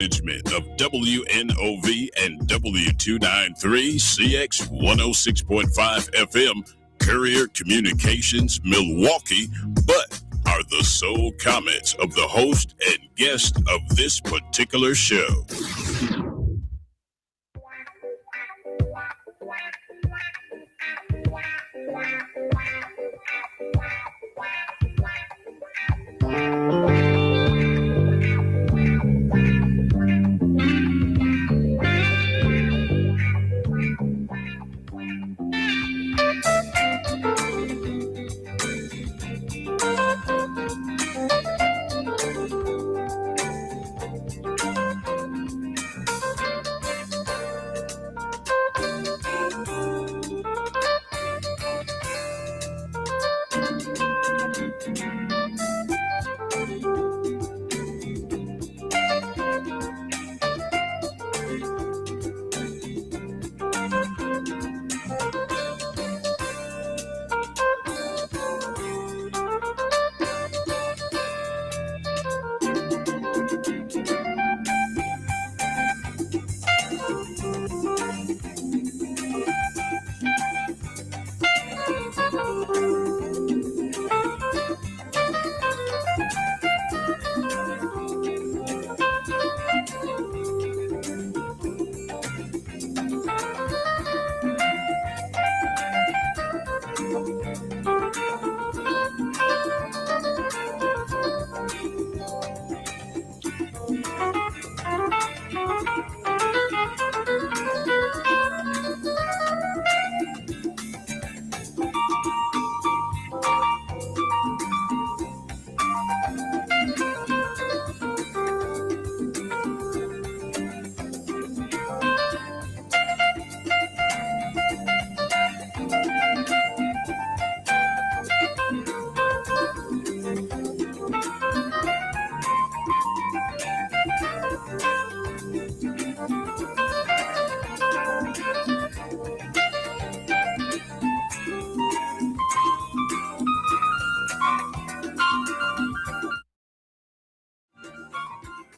Management of WNOV and W293 CX 106.5 FM Courier Communications Milwaukee, but are the sole comments of the host and guest of this particular show.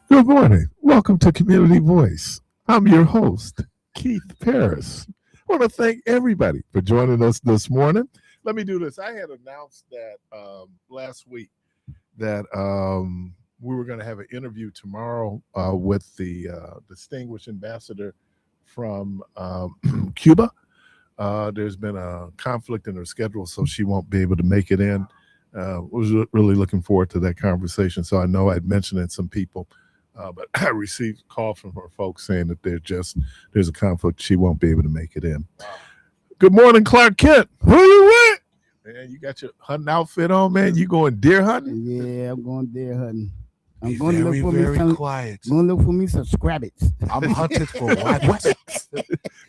Good morning. Welcome to Community Voice. I'm your host, Keith Parris. I want to thank everybody for joining us this morning. Let me do this. I had announced that last week that we were going to have an interview tomorrow with the distinguished ambassador from Cuba. There's been a conflict in her schedule, so she won't be able to make it in. Was really looking forward to that conversation. So I know I'd mentioned it to some people. But I received a call from her folks saying that there's a conflict. She won't be able to make it in. Wow. Good morning, Clark Kent. Who you with? Man, you got your hunting outfit on, man. You going deer hunting? Yeah, I'm going deer hunting. I'm going to look for me some quiet. Going to look for me some scrabbits. I'm hunting for rabbits.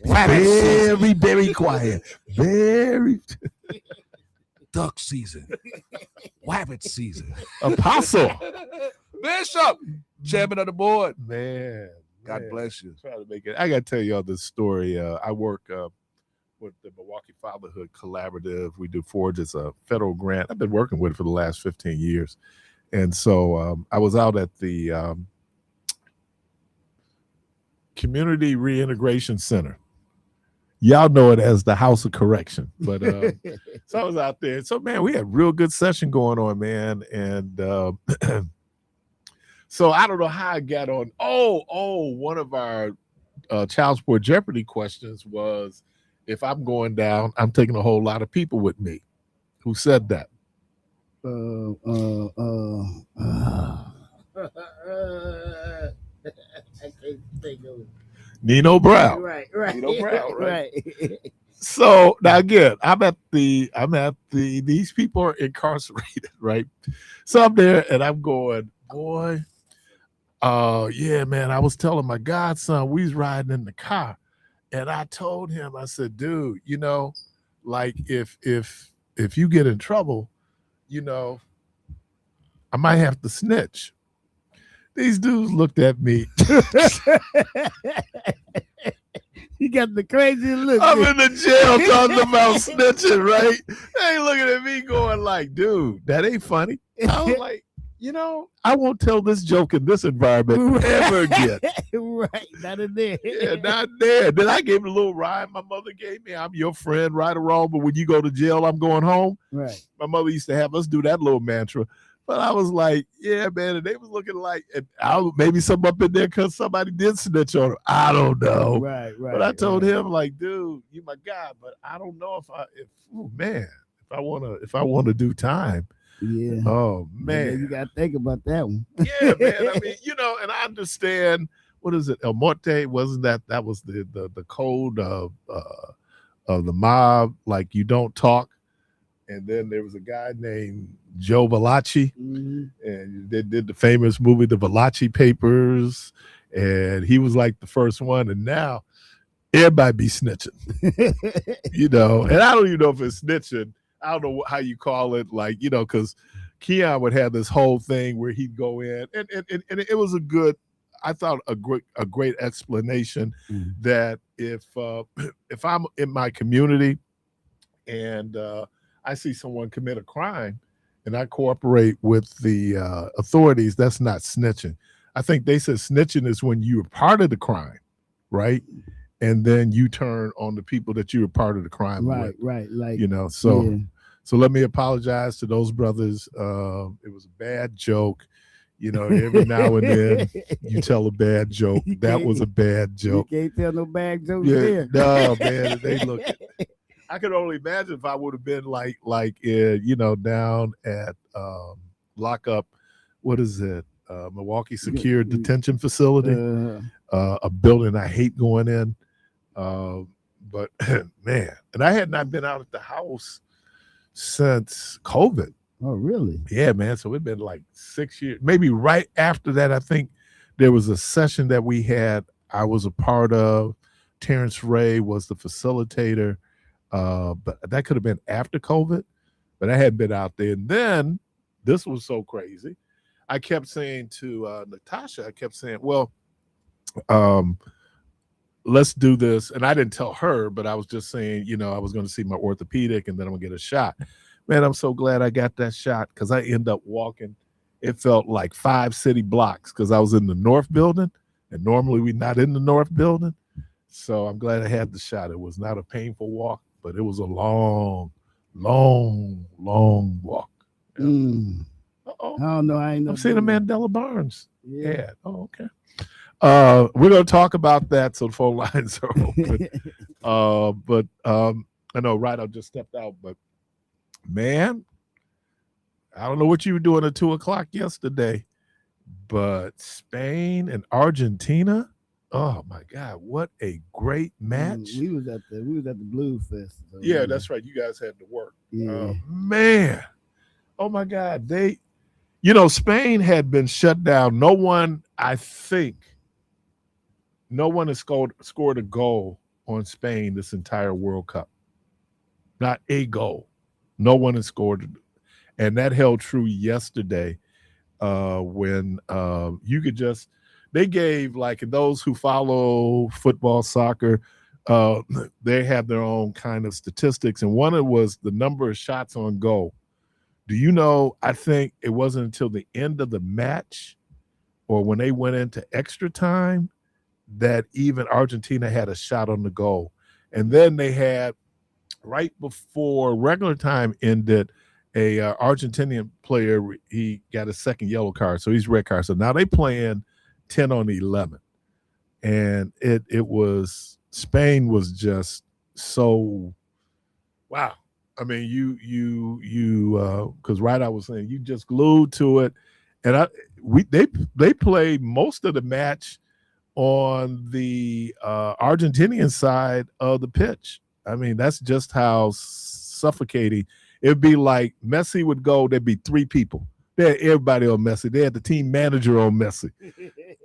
Very, very quiet. Very. Duck season. Rabbit season. Apostle. Bishop. Chairman of the board. Man. God bless you. Try to make it. I got to tell y'all this story. I work with the Milwaukee Fatherhood Collaborative. We do Forge as a federal grant. I've been working with it for the last 15 years. And so I was out at the Community Reintegration Center. Y'all know it as the House of Correction. But so I was out there. So, man, we had real good session going on, man. And so I don't know how I got on. One of our child support jeopardy questions was, if I'm going down, I'm taking a whole lot of people with me. Who said that? I can't think of it. Nino Brown. Right. Nino Brown, right? So now again, I'm at these people are incarcerated, right? So I'm there and I'm going, boy. Yeah, man, I was telling my godson, we was riding in the car, and I told him, I said, dude, you know, like if you get in trouble, you know, I might have to snitch. These dudes looked at me. You got the crazy look. I'm in the jail talking about snitching, right? They looking at me going like, dude, that ain't funny. I was like, I won't tell this joke in this environment ever again. Right, not in there. Yeah, not there. Then I gave it a little rhyme my mother gave me. I'm your friend, right or wrong, but when you go to jail, I'm going home. Right. My mother used to have us do that little mantra. But I was like, yeah, man. And they was looking like, and maybe something up in there because somebody did snitch on him. I don't know. Right. But I told him, like, dude, you my guy, but I don't know if I want to do time. Yeah. Oh Yeah, man. you gotta think about that one. Yeah, man. I mean, and I understand. What is it? El Morte, wasn't that was the code of the mob? Like, you don't talk. And then there was a guy named Joe Valachi, and they did the famous movie, The Valachi Papers, and he was like the first one. And now everybody be snitching, And I don't even know if it's snitching. I don't know how you call it, like, because Keon would have this whole thing where he'd go in, and it was I thought a great explanation that if I'm in my community and I see someone commit a crime and I cooperate with the authorities, that's not snitching. I think they said snitching is when you're part of the crime, right? And then you turn on the people that you were part of the crime with. Right. Like, So let me apologize to those brothers. It was a bad joke. Every now and then you tell a bad joke. That was a bad joke. You can't tell no bad jokes Yeah, there. no, man. They look. I could only imagine if I would have been like down at lockup. What is it? Milwaukee Secure Detention Facility. A building I hate going in. But man, and I had not been out at the house since COVID. Oh, really? Yeah, man. So it'd been like 6 years. Maybe right after that, I think there was a session that we had. I was a part of. Terrence Ray was the facilitator. But that could have been after COVID. But I hadn't been out there. And then this was so crazy. I kept saying to Natasha, well, let's do this. And I didn't tell her, but I was just saying, I was going to see my orthopedic and then I'm going to get a shot. Man, I'm so glad I got that shot because I end up walking. It felt like 5 city blocks because I was in the North building. And normally we're not in the North building. So I'm glad I had the shot. It was not a painful walk, but it was a long, long, long walk. Uh-oh. I don't know. I'm seeing a Mandela Barnes. Yeah. Oh, okay. We're going to talk about that, so the phone lines are open. But I know Rydo just stepped out, but man, I don't know what you were doing at 2:00 yesterday, but Spain and Argentina. Oh my God, what a great match! We was at the Blues Festival. Yeah, that's right. You guys had to work. Yeah. Man, oh my God, Spain had been shut down. No one has scored a goal on Spain this entire World Cup. Not a goal. No one has scored, and that held true yesterday when you could just. They gave, like, those who follow football, soccer, they have their own kind of statistics. And one was the number of shots on goal. Do you know, I think it wasn't until the end of the match or when they went into extra time that even Argentina had a shot on the goal. And then they had, right before regular time ended, a Argentinian player, he got a second yellow card. So he's red card. So now they playing 10-on-11, and it was Spain was just so wow. I mean, you because I was saying you just glued to it, and they played most of the match on the Argentinian side of the pitch. I mean, that's just how suffocating it'd be. Like Messi would go, there'd be 3 people. They had everybody on Messi. They had the team manager on Messi.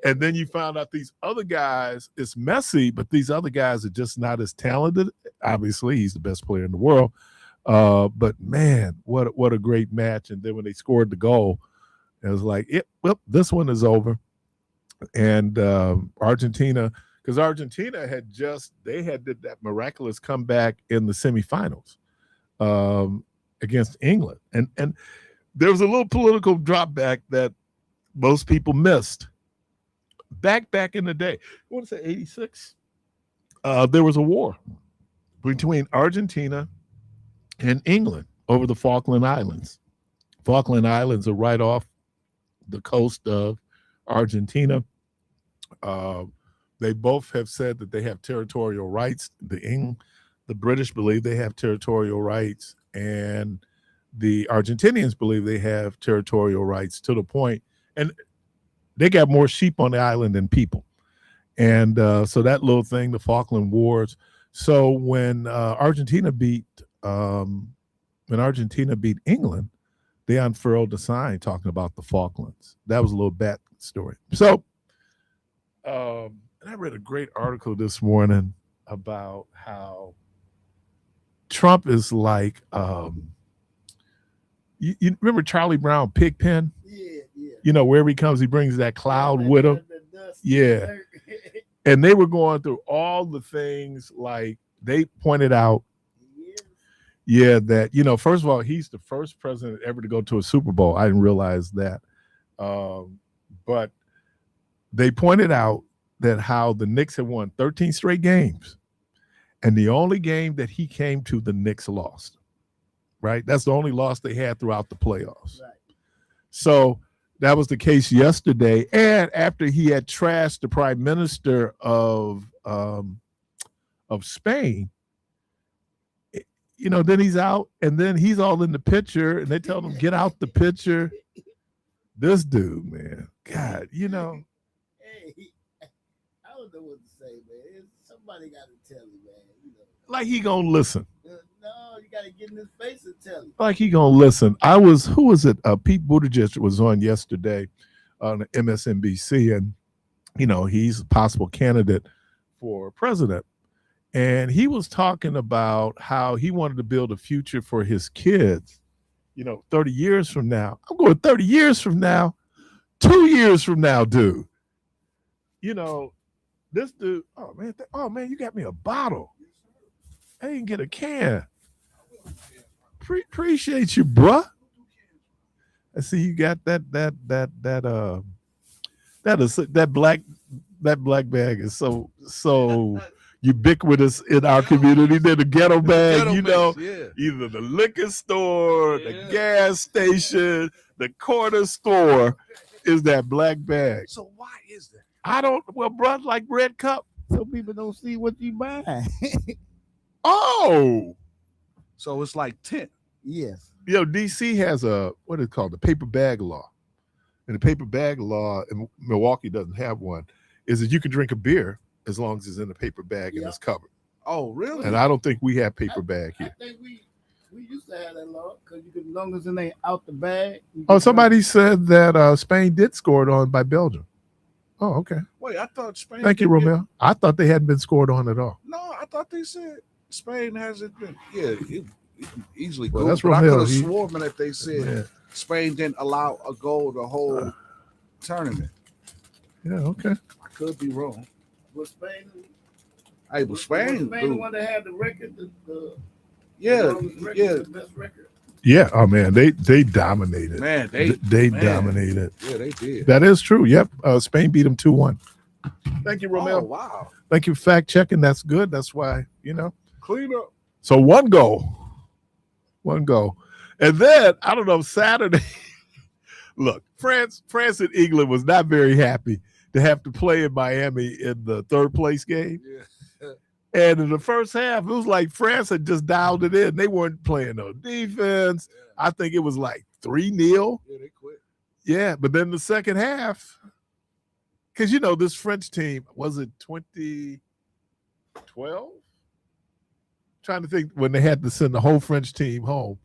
And then you found out these other guys, it's Messi, but these other guys are just not as talented. Obviously, he's the best player in the world. But, man, what a great match. And then when they scored the goal, it was like, this one is over. And Argentina, because Argentina had did that miraculous comeback in the semifinals against England. And there was a little political drop back that most people missed. Back in the day, I want to say 86, there was a war between Argentina and England over the Falkland Islands. Falkland Islands are right off the coast of Argentina. They both have said that they have territorial rights. The British believe they have territorial rights, and the Argentinians believe they have territorial rights to the point, and they got more sheep on the island than people. And so that little thing, the Falkland Wars. So when Argentina beat England, they unfurled the sign talking about the Falklands. That was a little bad story. So and I read a great article this morning about how Trump is like, you remember Charlie Brown Pigpen? Yeah. You know, wherever he comes, he brings that cloud with him. Yeah. And they were going through all the things, like they pointed out, that, first of all, he's the first president ever to go to a Super Bowl. I didn't realize that. But they pointed out that how the Knicks had won 13 straight games. And the only game that he came to, the Knicks lost. Right? That's the only loss they had throughout the playoffs. Right. So that was the case yesterday. And after he had trashed the prime minister of Spain, then he's out, and then he's all in the picture, and they tell him, get out the picture. This dude, man, God, Hey, I don't know what to say, man. Somebody got to tell him, man. Like he gonna listen. No, you got to get in his face and tell him. Like he gonna listen. Who was it? Pete Buttigieg was on yesterday on MSNBC, and he's a possible candidate for president. And he was talking about how he wanted to build a future for his kids, 30 years from now. I'm going 30 years from now, 2 years from now, dude. This dude, oh man, you got me a bottle. I didn't get a can. Appreciate you, bruh. I see you got that black bag is so ubiquitous in our community. They're the ghetto bag, either the liquor store, the gas station, the corner store is that black bag. So why is that? I don't, bruh, like Red Cup. So people don't see what you buy. Oh. So it's like 10. Yes. DC has what is it called, the paper bag law. And the paper bag law, and Milwaukee doesn't have one, is that you can drink a beer as long as it's in a paper bag and it's covered. Oh, really? And I don't think we have paper bag here. I think we used to have that law because you could, as long as it ain't out the bag. Oh, somebody said that Spain did score it on by Belgium. Oh, okay. Wait, I thought Spain. Thank you, Romel. I thought they hadn't been scored on at all. No, I thought they said Spain hasn't been. Yeah, it easily. Well, that's but I Romel. could have sworn that they said Spain didn't allow a goal the whole tournament. Yeah, okay. I could be wrong. Was Spain? Hey, but Spain, the one that had the record. The best record. Yeah, oh man, they dominated. Man, they dominated. Yeah, they did. That is true. Yep, Spain beat them 2-1. Thank you, Romel. Oh, wow. Thank you for fact checking. That's good. That's why Clean up. So one goal, and then I don't know. Saturday, look, France and England was not very happy to have to play in Miami in the third place game. Yeah. And in the first half, it was like France had just dialed it in. They weren't playing no defense. Yeah. I think it was like 3-0. Yeah, they quit. Yeah, but then the second half, because this French team, was it 2012? Trying to think when they had to send the whole French team home,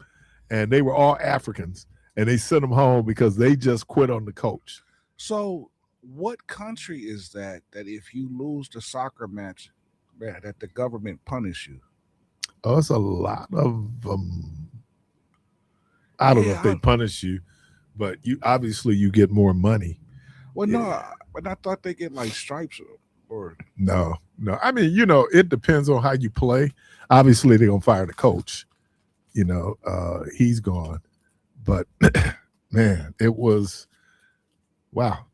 and they were all Africans, and they sent them home because they just quit on the coach. So what country is that if you lose the soccer match, man, that the government punish you? Oh, it's a lot of I don't know if they punish you, but you get more money. Well, no, but I thought they get like stripes or no. I mean, it depends on how you play. Obviously, they're gonna fire the coach. He's gone, but man, it was wow.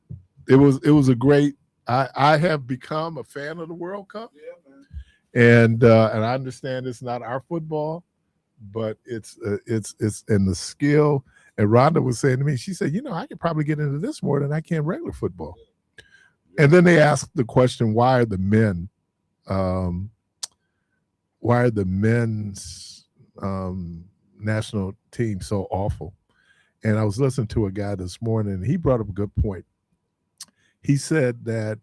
It was a great. I have become a fan of the World Cup, Yeah, man. and I understand it's not our football, but it's in the skill. And Rhonda was saying to me, she said, I could probably get into this more than I can regular football. And then they asked the question, why are the men's national team so awful? And I was listening to a guy this morning, and he brought up a good point. He said that,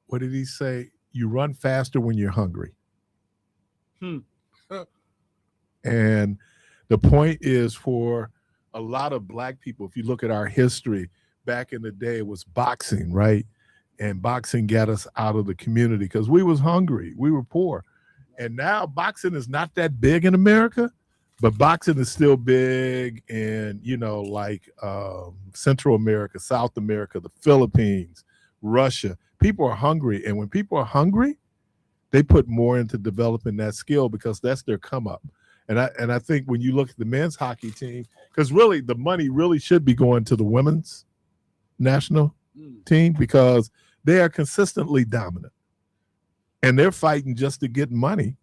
what did he say? You run faster when you're hungry. And the point is, for a lot of black people, if you look at our history, back in the day, it was boxing, right? And boxing got us out of the community because we was hungry. We were poor. And now boxing is not that big in America, but boxing is still big in, like Central America, South America, the Philippines, Russia. People are hungry. And when people are hungry, they put more into developing that skill because that's their come up. And I think when you look at the men's hockey team, because really the money really should be going to the women's national team because they are consistently dominant. And they're fighting just to get money,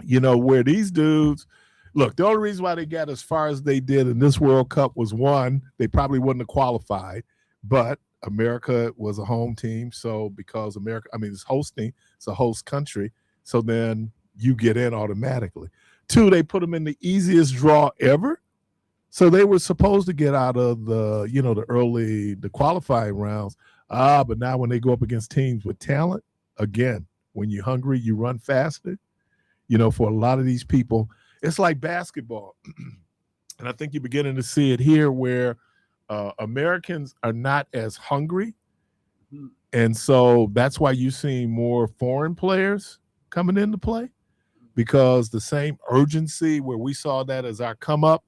where these dudes, look, the only reason why they got as far as they did in this World Cup was, one, they probably wouldn't have qualified, but America was a home team. So because America, it's hosting, it's a host country. So then you get in automatically. Two, they put them in the easiest draw ever. So they were supposed to get out of the qualifying rounds. But now when they go up against teams with talent, again, when you're hungry, you run faster. For a lot of these people, it's like basketball. And I think you're beginning to see it here where Americans are not as hungry. And so that's why you're seeing more foreign players coming into play, because the same urgency where we saw that as our come up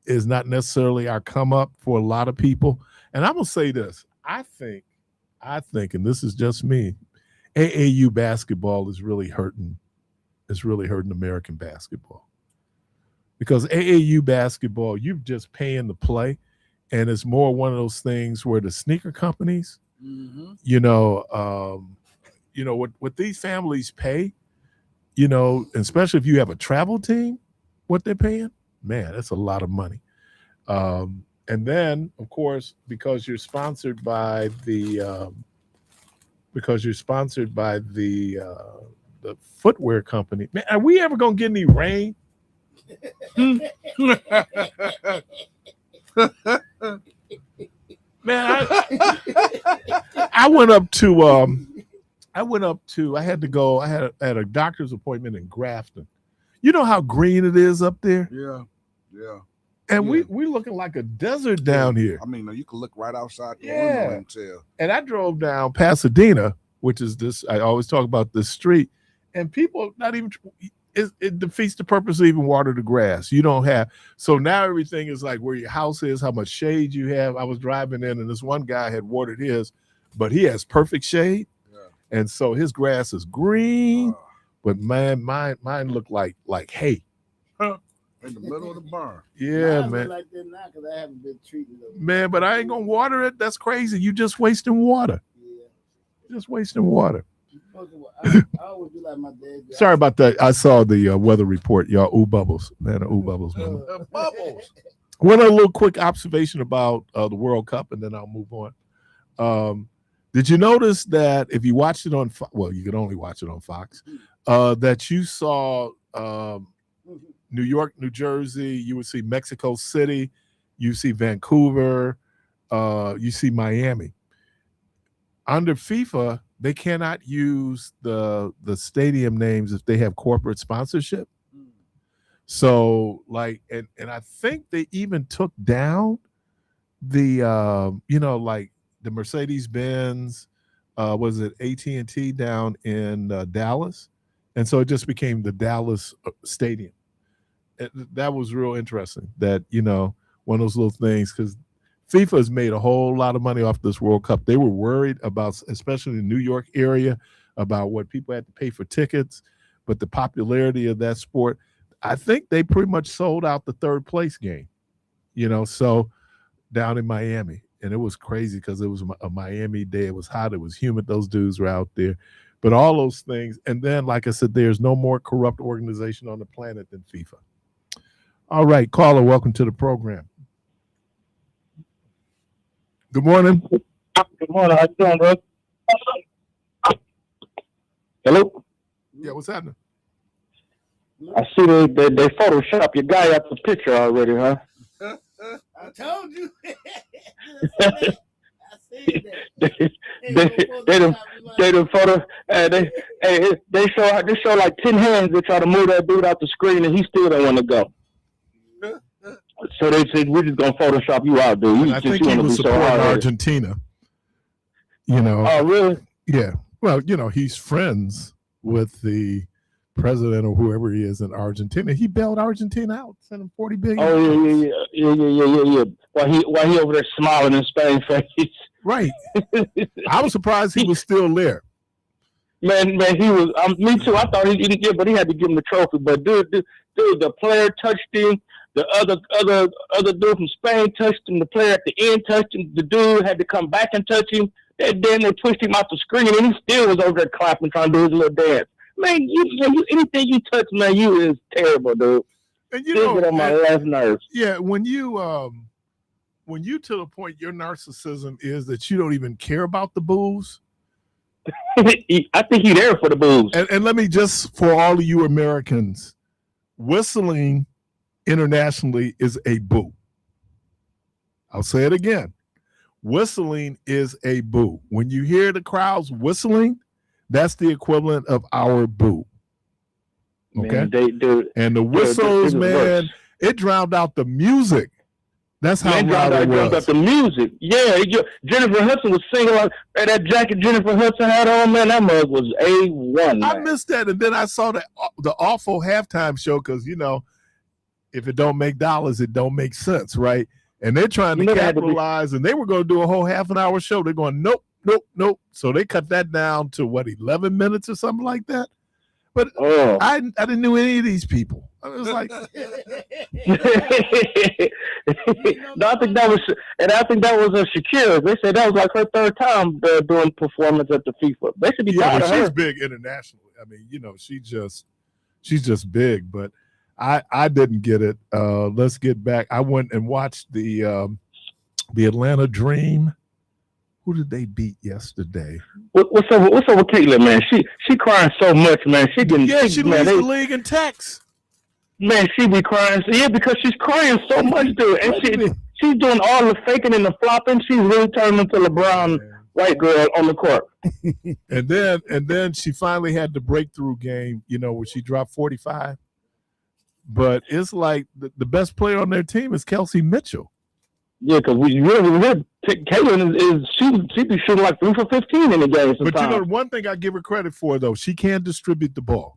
is not necessarily our come up for a lot of people. And I'm going to say this. I think, and this is just me, AAU basketball is really hurting. It's really hurting American basketball, because AAU basketball, you're just paying to play. And it's more one of those things where the sneaker companies, what these families pay, especially if you have a travel team, what they're paying, man, that's a lot of money. And then, of course, because you're sponsored by the footwear company, man, are we ever gonna get any rain? Man, I went up to I had to go. I had a doctor's appointment in Grafton. You know how green it is up there? Yeah. And we looking like a desert down here. You can look right outside the window and tell. And I drove down Pasadena, which is this, I always talk about this street, and people not even, it defeats the purpose to even water the grass. You don't have, so now everything is like where your house is, how much shade you have. I was driving in and this one guy had watered his, but he has perfect shade. Yeah. And so his grass is green, but man, mine looked like hay. In the middle of the barn. Yeah, Mine man. like that now because I haven't been treating them. Man, but I ain't gonna water it. That's crazy. You just wasting water. Yeah. Just wasting water. I always do like my dad. Sorry about that. I saw the weather report, y'all. Ooh bubbles, man. Ooh bubbles, man. Bubbles. One other little quick observation about the World Cup, and then I'll move on. Did you notice that if you watched it on, you could only watch it on Fox, that you saw New York, New Jersey, you would see Mexico City, you see Vancouver, you see Miami. Under FIFA, they cannot use the stadium names if they have corporate sponsorship. So and I think they even took down the like the Mercedes-Benz, was it AT&T down in Dallas, and so it just became the Dallas Stadium. That was real interesting. That one of those little things, because FIFA has made a whole lot of money off this World Cup. They were worried about, especially in the New York area, about what people had to pay for tickets, but the popularity of that sport, I think they pretty much sold out the third place game. So down in Miami. And it was crazy because it was a Miami day. It was hot. It was humid. Those dudes were out there. But all those things. And then, like I said, there's no more corrupt organization on the planet than FIFA. All right, caller, welcome to the program. Good morning. Good morning. How you doing, bro? Hello? Yeah, what's happening? I see they Photoshop your guy out the picture already, huh? I told you. They done photo. They show like 10 hands. They try to move that dude out the screen, and he still don't want to go. So they said we're just gonna Photoshop you out, dude. I think he was supporting Argentina. You know. Oh, really? Yeah. Well, you know, he's friends with the president or whoever he is in Argentina. He bailed Argentina out, sent him $40 billion. Oh yeah. While he over there smiling in Spain face. Right. I was surprised he was still there. Man, he was. Me too. I thought he didn't get, but he had to give him the trophy. But dude, the player touched him. The other dude from Spain touched him. The player at the end touched him. The dude had to come back and touch him. Then they pushed him out the screen, and he still was over there clapping, trying to do his little dance. Man, you anything you touch, man, you is terrible, dude. And you know, get on my last nerves. Yeah, when you to the point your narcissism is that you don't even care about the boos. I think he's there for the boos. And let me just, for all of you Americans, whistling internationally is a boo. I'll say it again. Whistling is a boo. When you hear the crowds whistling, that's the equivalent of our boo. Okay? Man, and the whistles, man, it drowned out the music. That's how loud it was. Drowned out the music. Yeah, Jennifer Hudson was singing like that jacket Jennifer Hudson had on, man. That mug was A1. I missed that. And then I saw the awful halftime show because, you know, if it don't make dollars, it don't make sense, right? And they're trying to capitalize, and they were going to do a whole half an hour show. They're going, nope. So they cut that down to, 11 minutes or something like that? But I didn't know any of these people. I was like, I think that was Shakira. They said that was like her third time doing performance at the FIFA. They should be proud of her. She's big internationally. I mean, you know, she's just big. But I didn't get it. Let's get back. I went and watched the Atlanta Dream. Who did they beat yesterday? What's up with Caitlin, man? She crying so much, man. She leads the league in texts. Man, she be crying. Yeah, because she's crying so much, dude. And she's doing all the faking and the flopping. She's really turning into LeBron white girl on the court. and then she finally had the breakthrough game, you know, where she dropped 45. But it's like the best player on their team is Kelsey Mitchell. Yeah, because Caitlin she be shooting like 3 for 15 in the game sometimes. But you know, one thing I give her credit for, though, she can distribute the ball.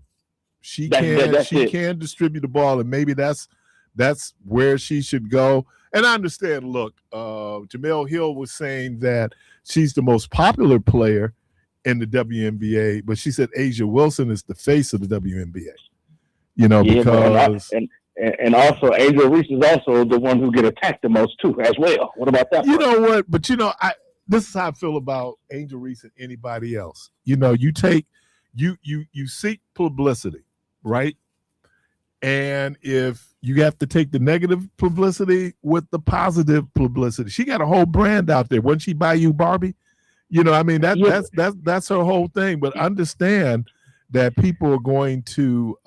She can distribute the ball, and maybe that's where she should go. And I understand, look, Jamel Hill was saying that she's the most popular player in the WNBA, but she said Asia Wilson is the face of the WNBA. You know, because and also Angel Reese is also the one who get attacked the most too, as well. What about that? You know what? But you know, this is how I feel about Angel Reese and anybody else. You know, you seek publicity, right? And if you have to take the negative publicity with the positive publicity, she got a whole brand out there. Wouldn't she buy you Barbie? You know, I mean that's her whole thing. But understand that people are going to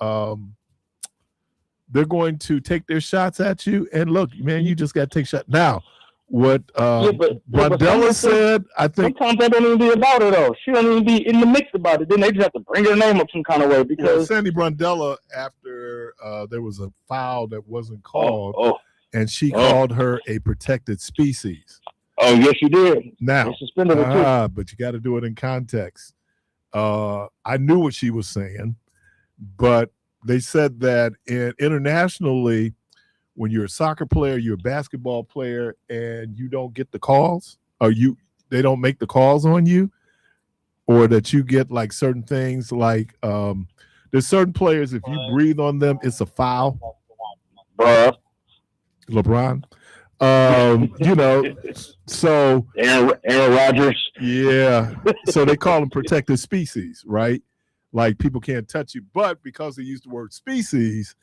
they're going to take their shots at you. And look, man, you just got to take shots. Now, what Brandella said, I think sometimes that don't even be about her though. She don't even be in the mix about it. Then they just have to bring her name up some kind of way because Sandy Brandella, after there was a foul that wasn't called, and she called her a protected species. Oh yes, you did. Now, suspended her too. But you got to do it in context. I knew what she was saying, but they said that internationally, when you're a soccer player, you're a basketball player, and you don't get the calls, or they don't make the calls on you, or that you get like certain things like there's certain players, if you breathe on them, it's a foul. LeBron. You know, so Aaron Rodgers. yeah, so they call them protected species, right? Like people can't touch you, but because they used the word species,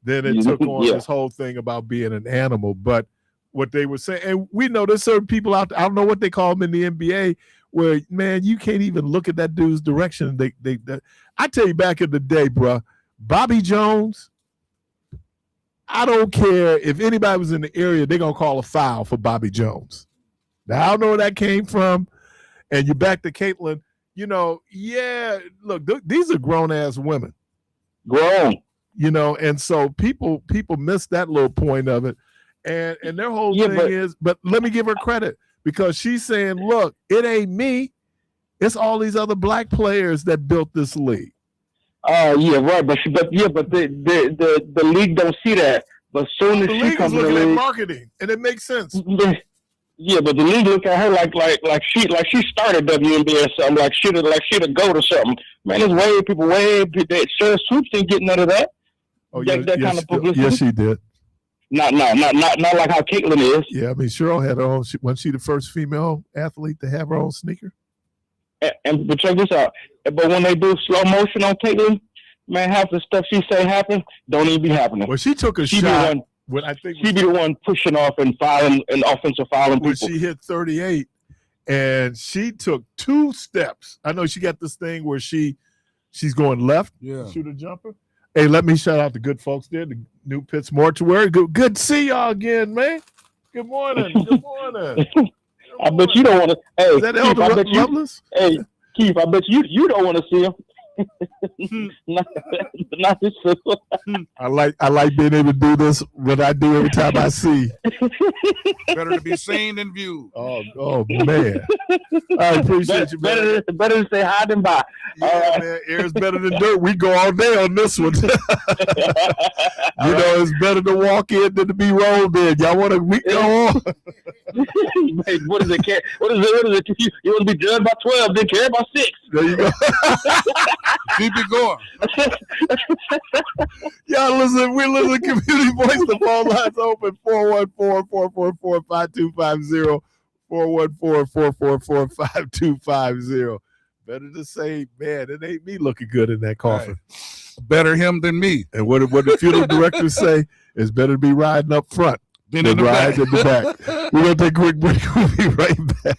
then it took on Yeah. this whole thing about being an animal. But what they were saying, and we know there's certain people out there, I don't know what they call them in the NBA, where man, you can't even look at that dude's direction. I tell you, back in the day, bro, Bobby Jones. I don't care if anybody was in the area, they're gonna call a foul for Bobby Jones. Now I don't know where that came from. And you're back to Caitlin. You know, yeah, look, these are grown ass women. Grown. You know, and so people miss that little point of it. And their whole thing is, but let me give her credit because she's saying, look, it ain't me. It's all these other black players that built this league. Yeah, right. But the league don't see that. But soon as the she league comes is to the looking league, at marketing, and it makes sense. Yeah, but the league look at her like she started WNBA or something, like she the GOAT or something. Man, there's that Sarah Swoops ain't getting none of that. Oh, that kind of publicity. Yes, she did. Not like how Caitlin is. Yeah, I mean, Cheryl had her own. Wasn't she the first female athlete to have her own sneaker? But check this out. But when they do slow motion on Caitlin, man, half the stuff she say happen don't even be happening. Well, she took a shot. When I think she'd be the one pushing off and fouling and offensive fouling when people. She hit 38, and she took 2 steps. I know she got this thing where she's going left, shoot a jumper. Hey, let me shout out the good folks there, the New Pitts Mortuary. Good to see y'all again, man. Good morning. Good morning. I bet you don't want to. Hey, is that Keith, Elder Lovelace? Hey, Keith, I bet you don't want to see him. not this. I like being able to do this. What I do every time I see. Better to be seen than viewed. Oh man! I appreciate you, man. Better to say hi than bye. Yeah, man. Air's better than dirt. We go all day on this one. You know, it's better to walk in than to be rolled in. Y'all want to? We go on. Wait, what is it? What is it? You want to be judged by 12, then care by 6. There you go. Keep it going. Y'all listen, we're listening to Community Voice. The phone line's open 414-444-5250. 414-444-5250. Better to say, man, it ain't me looking good in that coffin. Right. Better him than me. And what the funeral directors say is better to be riding up front than riding in the back. We're going to take a quick break. We'll be right back.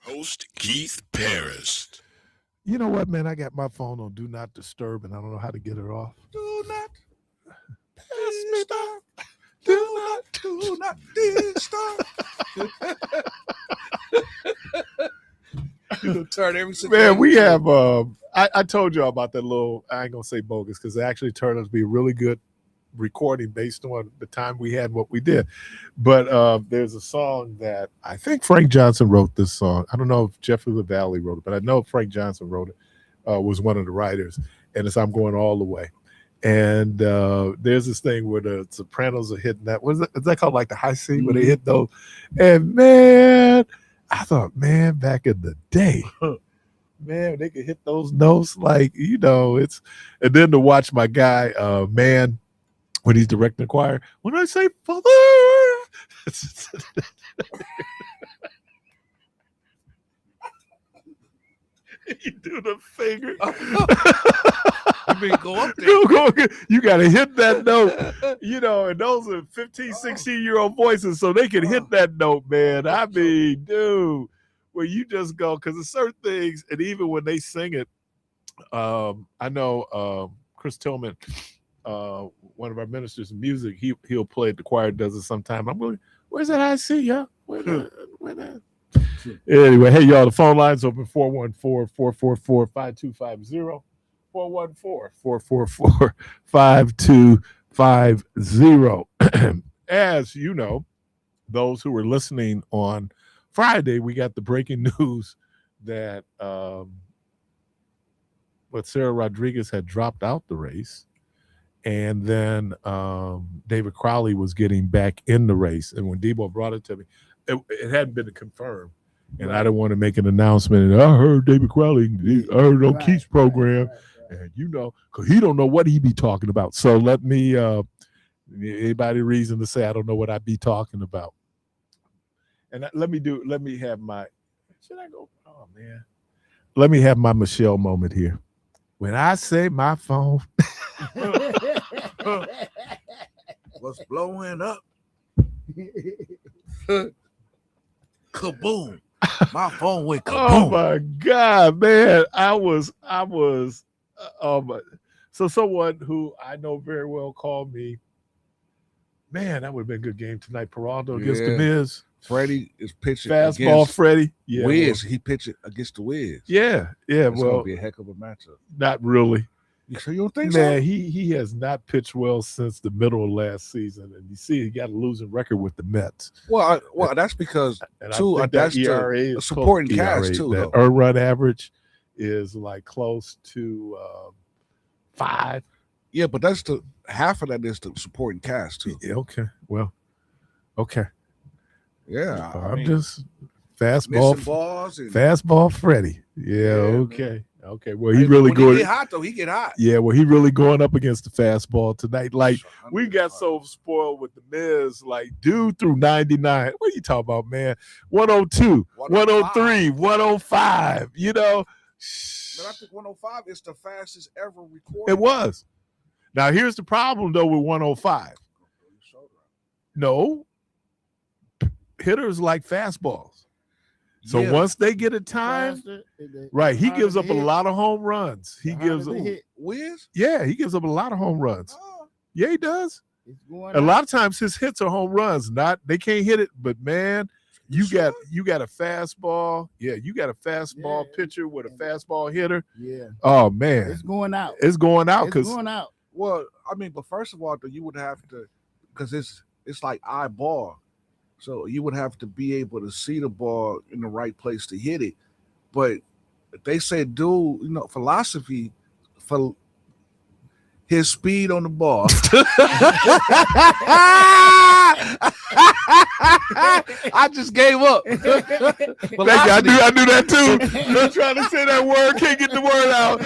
host, Keith Parris. You know what, man? I got my phone on Do Not Disturb, and I don't know how to get it off. Do not disturb. Do not disturb. You turn every Man, we have. I told y'all about that little. I ain't gonna say bogus because it actually turned out to be a really good recording based on the time we had what we did. But there's a song that I think Frank Johnson wrote this song. I don't know if Jeffrey LaValle wrote it, but I know Frank Johnson wrote it. Was one of the writers, and it's "I'm Going All the Way." And there's this thing where the sopranos are hitting that. What is that? Is that called like the high C where they hit those? And man, I thought, man, back in the day, man, they could hit those notes like, you know, it's. And then to watch my guy, man, when he's directing the choir, when I say father, you do the finger. You mean go up there? You got to hit that note, you know, and those are 15, 16-year-old voices, so they can hit that note, man. I mean, dude, where you just go, because there's certain things, and even when they sing it, I know Chris Tillman, one of our ministers in music, he'll play it, the choir does it sometime. I'm going, where's that I see, yeah? Where that? Anyway, hey, y'all, the phone line's open 414-444-5250. 414-444-5250. As you know, those who were listening on Friday, we got the breaking news that Sarah Rodriguez had dropped out the race. And then David Crowley was getting back in the race. And when Debo brought it to me, it hadn't been confirmed. And I didn't want to make an announcement. And I heard David Crowley, I heard on Keith's program. And you know, because he don't know what he be talking about. So let me, anybody reason to say I don't know what I be talking about. And let me have my, should I go? Oh, man. Let me have my Michelle moment here. When I say my phone. What's blowing up? Kaboom. My phone went kaboom. Oh my God, man. I was so someone who I know very well called me, man, that would have been a good game tonight. Peralta against the Miz. Freddie is pitching fastball against Freddie. Yeah, Wiz. He pitched against the Wiz. Yeah. It's gonna be a heck of a matchup. Not really. So you don't think Man, so? he has not pitched well since the middle of last season, and you see he got a losing record with the Mets. Well, that's because too. That's the supporting cast too. That earned run average is like close to 5. Yeah, but that's the half of that is the supporting cast too. Yeah, okay. Well, okay. Yeah, I'm just fastball Freddie. Yeah, okay. Man. Okay, well, he really going. He get hot though. He get hot. Yeah, well, he really going up against the fastball tonight. Like we got so spoiled with the Miz. Like, dude, through 99. What are you talking about, man? 102, 103, 105. You know. But I think 105 is the fastest ever recorded. It was. Now here's the problem though with 105. No, hitters like fastballs. So once they get a time, right, he gives up a lot of home runs. He gives Wiz? Yeah, he gives up a lot of home runs. Yeah, he does. A lot of times his hits are home runs. They can't hit it, but man, you got a fastball. Yeah, you got a fastball pitcher with a fastball hitter. Yeah. Oh man, it's going out. It's going out because going out. Well, I mean, but first of all, though, you would have to, because it's like eyeball. So you would have to be able to see the ball in the right place to hit it. But they say, dude, philosophy for his speed on the ball. I just gave up. I knew that too. I'm trying to say that word, can't get the word out.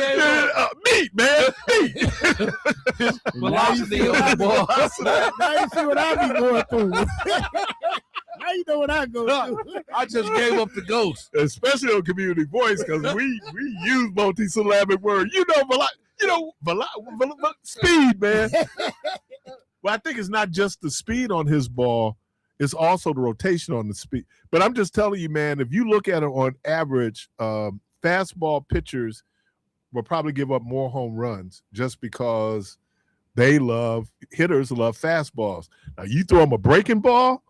Meat, man, meat. Velocity on the ball. Now you see what I be going through. Now you know what I go through. I just gave up the ghost, especially on Community Voice, because we use multi-syllabic words. Speed, man. Well, I think it's not just the speed on his ball. It's also the rotation on the speed. But I'm just telling you, man, if you look at it on average, fastball pitchers will probably give up more home runs just because hitters love fastballs. Now, you throw them a breaking ball,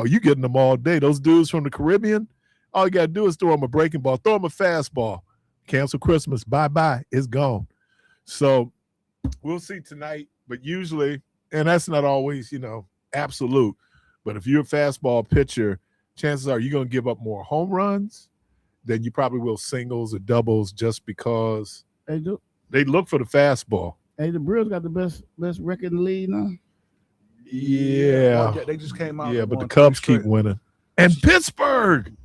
you getting them all day. Those dudes from the Caribbean, all you got to do is throw them a breaking ball, throw them a fastball, cancel Christmas, bye-bye, it's gone. So we'll see tonight, but usually, and that's not always, absolute, but if you're a fastball pitcher, chances are you're going to give up more home runs than you probably will singles or doubles just because they look for the fastball. Hey, the Brewers got the best record in the league now. Yeah. They just came out. Yeah, but the Cubs keep winning. And Pittsburgh.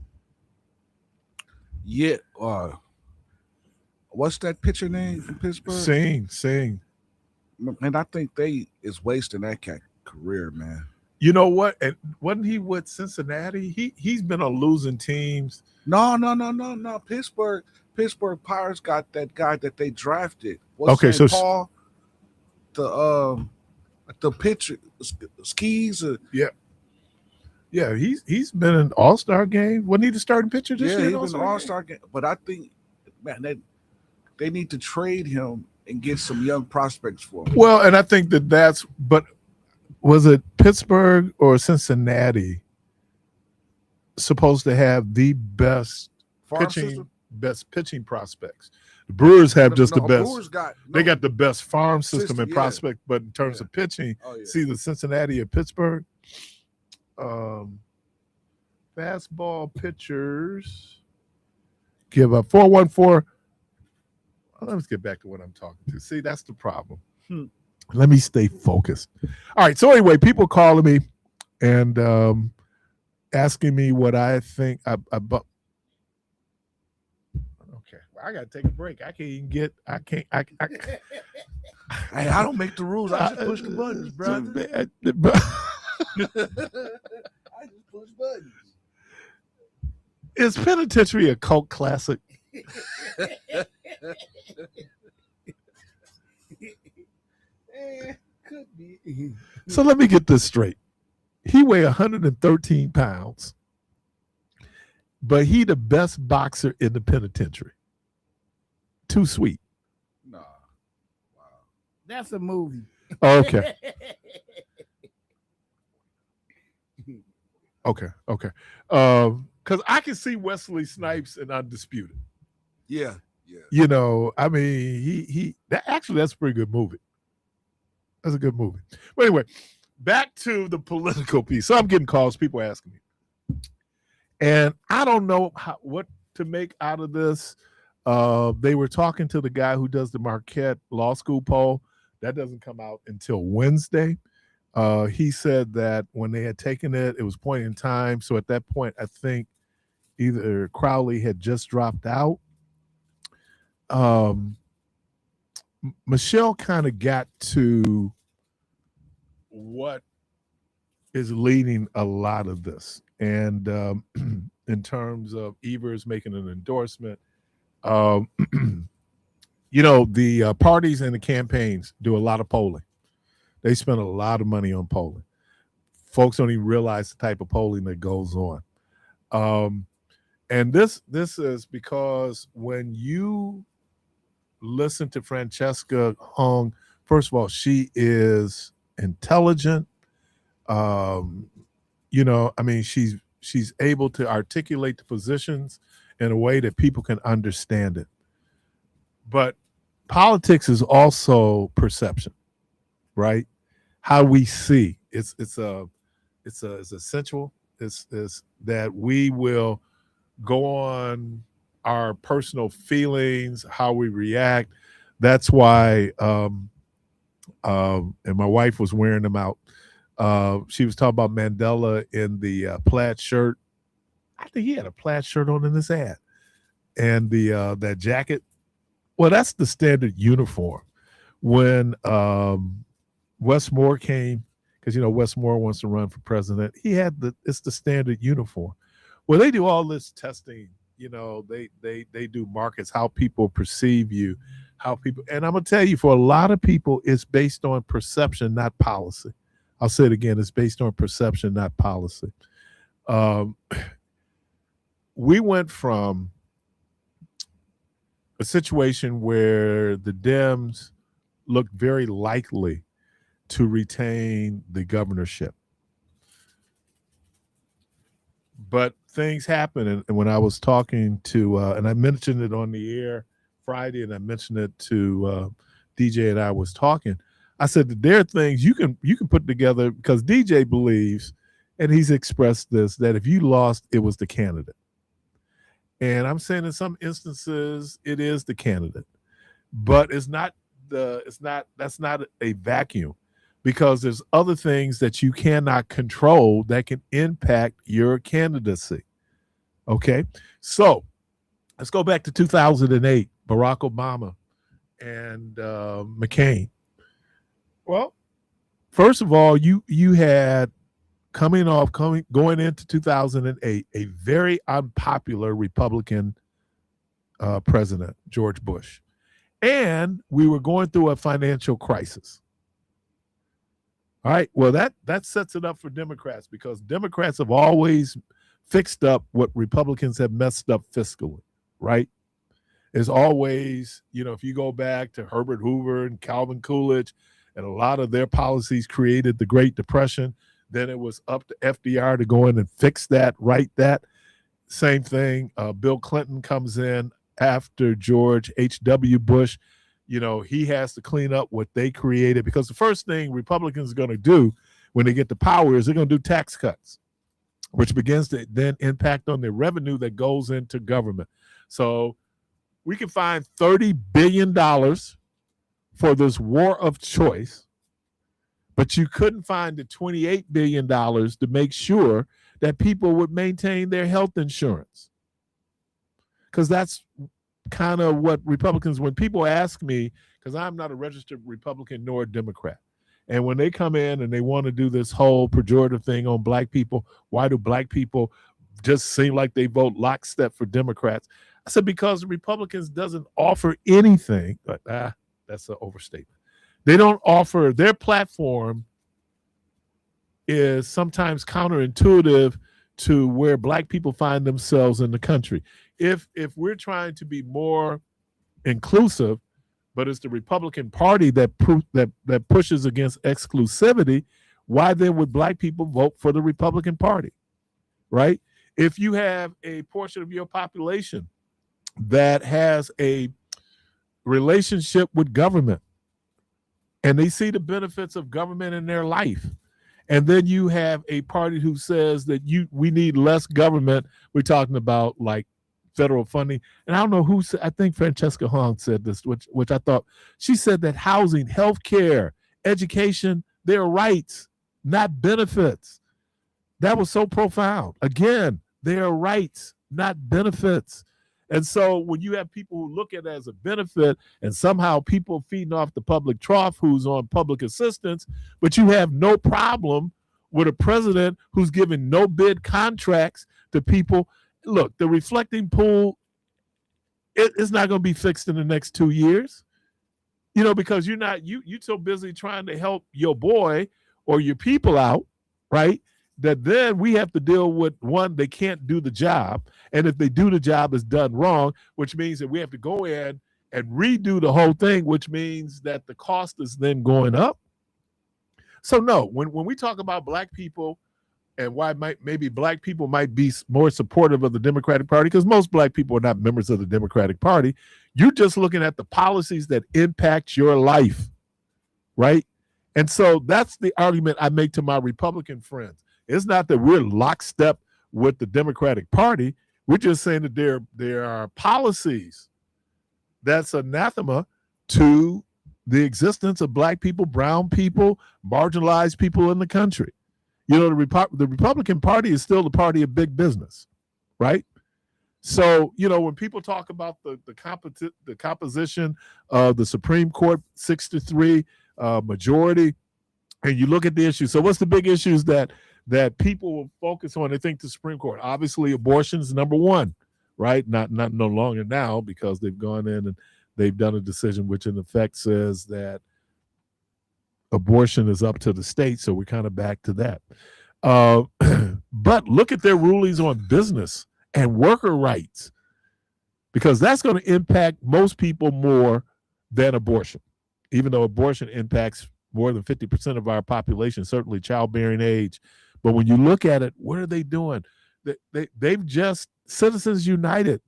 Yeah. What's that pitcher name from Pittsburgh? Sing. And I think they is wasting that cat career, man. You know what? And wasn't he with Cincinnati? He's been on losing teams. No. Pittsburgh Pirates got that guy that they drafted. Paul, the pitcher skis. Yeah, he's been an all-star game. Wasn't he the starting pitcher this year? Yeah, he's been an all-star game. But I think, man, they need to trade him and get some young prospects for him. Well, and I think but was it Pittsburgh or Cincinnati supposed to have the best pitching prospects? The Brewers have the best. They got the best farm system and prospect, but in terms of pitching, it's either Cincinnati or Pittsburgh. Fastball pitchers give up 414. Let's get back to what I'm talking to. See, that's the problem. Let me stay focused. All right. So anyway, people calling me and asking me what I think about. Okay, well, I got to take a break. I can't even get. I can't. Hey, I don't make the rules. I just push the buttons, brother. I just push buttons. Is Penitentiary a cult classic? Could be. So let me get this straight. He weighed 113 pounds, but he the best boxer in the penitentiary. Too sweet. Nah. Wow. That's a movie. Okay. Okay. Because I can see Wesley Snipes in Undisputed. Yeah. I mean, that's a pretty good movie. That's a good movie. But anyway, back to the political piece. So I'm getting calls, people asking me. And I don't know what to make out of this. They were talking to the guy who does the Marquette Law School poll. That doesn't come out until Wednesday. He said that when they had taken it was point in time. So at that point, I think either Crowley had just dropped out. Michelle kind of got to what is leading a lot of this. And in terms of Evers making an endorsement, the parties and the campaigns do a lot of polling. They spend a lot of money on polling. Folks don't even realize the type of polling that goes on. And this is because when you listen to Francesca Hung, first of all, she is intelligent. She's able to articulate the positions in a way that people can understand it. But politics is also perception, right? How we see. It's essential. It's that we will go on our personal feelings, how we react. That's why and my wife was wearing them out. She was talking about Mandela in the plaid shirt. I think he had a plaid shirt on in this ad. And that jacket. Well, that's the standard uniform. When Wes Moore came, because Wes Moore wants to run for president, it's the standard uniform. Well, they do all this testing. They do markets, how people perceive you, and I'm gonna tell you, for a lot of people, it's based on perception, not policy. I'll say it again, it's based on perception, not policy. We went from a situation where the Dems looked very likely to retain the governorship. But things happen, and when I was talking to, and I mentioned it on the air Friday, and I mentioned it to DJ, and I was talking, I said that there are things you can put together, because DJ believes, and he's expressed this, that if you lost, it was the candidate. And I'm saying in some instances it is the candidate, but that's not a vacuum, because there's other things that you cannot control that can impact your candidacy. Okay, so let's go back to 2008, Barack Obama and McCain. Well, first of all, you had going into 2008, a very unpopular Republican president, George Bush. And we were going through a financial crisis. All right, well, that sets it up for Democrats, because Democrats have always fixed up what Republicans have messed up fiscally, right? There's always, if you go back to Herbert Hoover and Calvin Coolidge, and a lot of their policies created the Great Depression. Then it was up to FDR to go in and fix that, right that. Same thing. Bill Clinton comes in after George H.W. Bush. He has to clean up what they created, because the first thing Republicans are going to do when they get to power is they're going to do tax cuts, which begins to then impact on the revenue that goes into government. So we can find $30 billion for this war of choice, but you couldn't find the $28 billion to make sure that people would maintain their health insurance. Because that's kind of what Republicans, when people ask me, because I'm not a registered Republican nor a Democrat, and when they come in and they want to do this whole pejorative thing on black people, why do black people just seem like they vote lockstep for Democrats? I said, because the Republicans doesn't offer anything, but that's an overstatement. They don't offer, their platform is sometimes counterintuitive to where black people find themselves in the country. If we're trying to be more inclusive, but it's the Republican Party that pushes against exclusivity, why then would black people vote for the Republican Party, right? If you have a portion of your population that has a relationship with government, and they see the benefits of government in their life, and then you have a party who says that we need less government. We're talking about like federal funding. And I don't know who said, I think Francesca Hong said this, which I thought, she said that housing, healthcare, education, they're rights, not benefits. That was so profound. Again, they are rights, not benefits. And so when you have people who look at it as a benefit, and somehow people feeding off the public trough who's on public assistance, but you have no problem with a president who's giving no bid contracts to people. Look, the reflecting pool, it's not going to be fixed in the next 2 years, because you're so busy trying to help your boy or your people out, right? That then we have to deal with, one, they can't do the job. And if they do the job, it's done wrong, which means that we have to go in and redo the whole thing, which means that the cost is then going up. So no, when we talk about black people and why maybe black people might be more supportive of the Democratic Party, because most black people are not members of the Democratic Party, you're just looking at the policies that impact your life, right? And so that's the argument I make to my Republican friends. It's not that we're lockstep with the Democratic Party. We're just saying that there are policies that's anathema to the existence of black people, brown people, marginalized people in the country. The Republican Party is still the party of big business, right? So, when people talk about the composition of the Supreme Court 6-3 majority, and you look at the issue. So what's the big issues that people will focus on? They think the Supreme Court, obviously abortion is number one, right? Not no longer now, because they've gone in and they've done a decision which in effect says that abortion is up to the state, so we're kind of back to that. Uh, but look at their rulings on business and worker rights, because that's going to impact most people more than abortion, even though abortion impacts more than 50% of our population, certainly childbearing age. But when you look at it, what are they doing? They've just, Citizens United,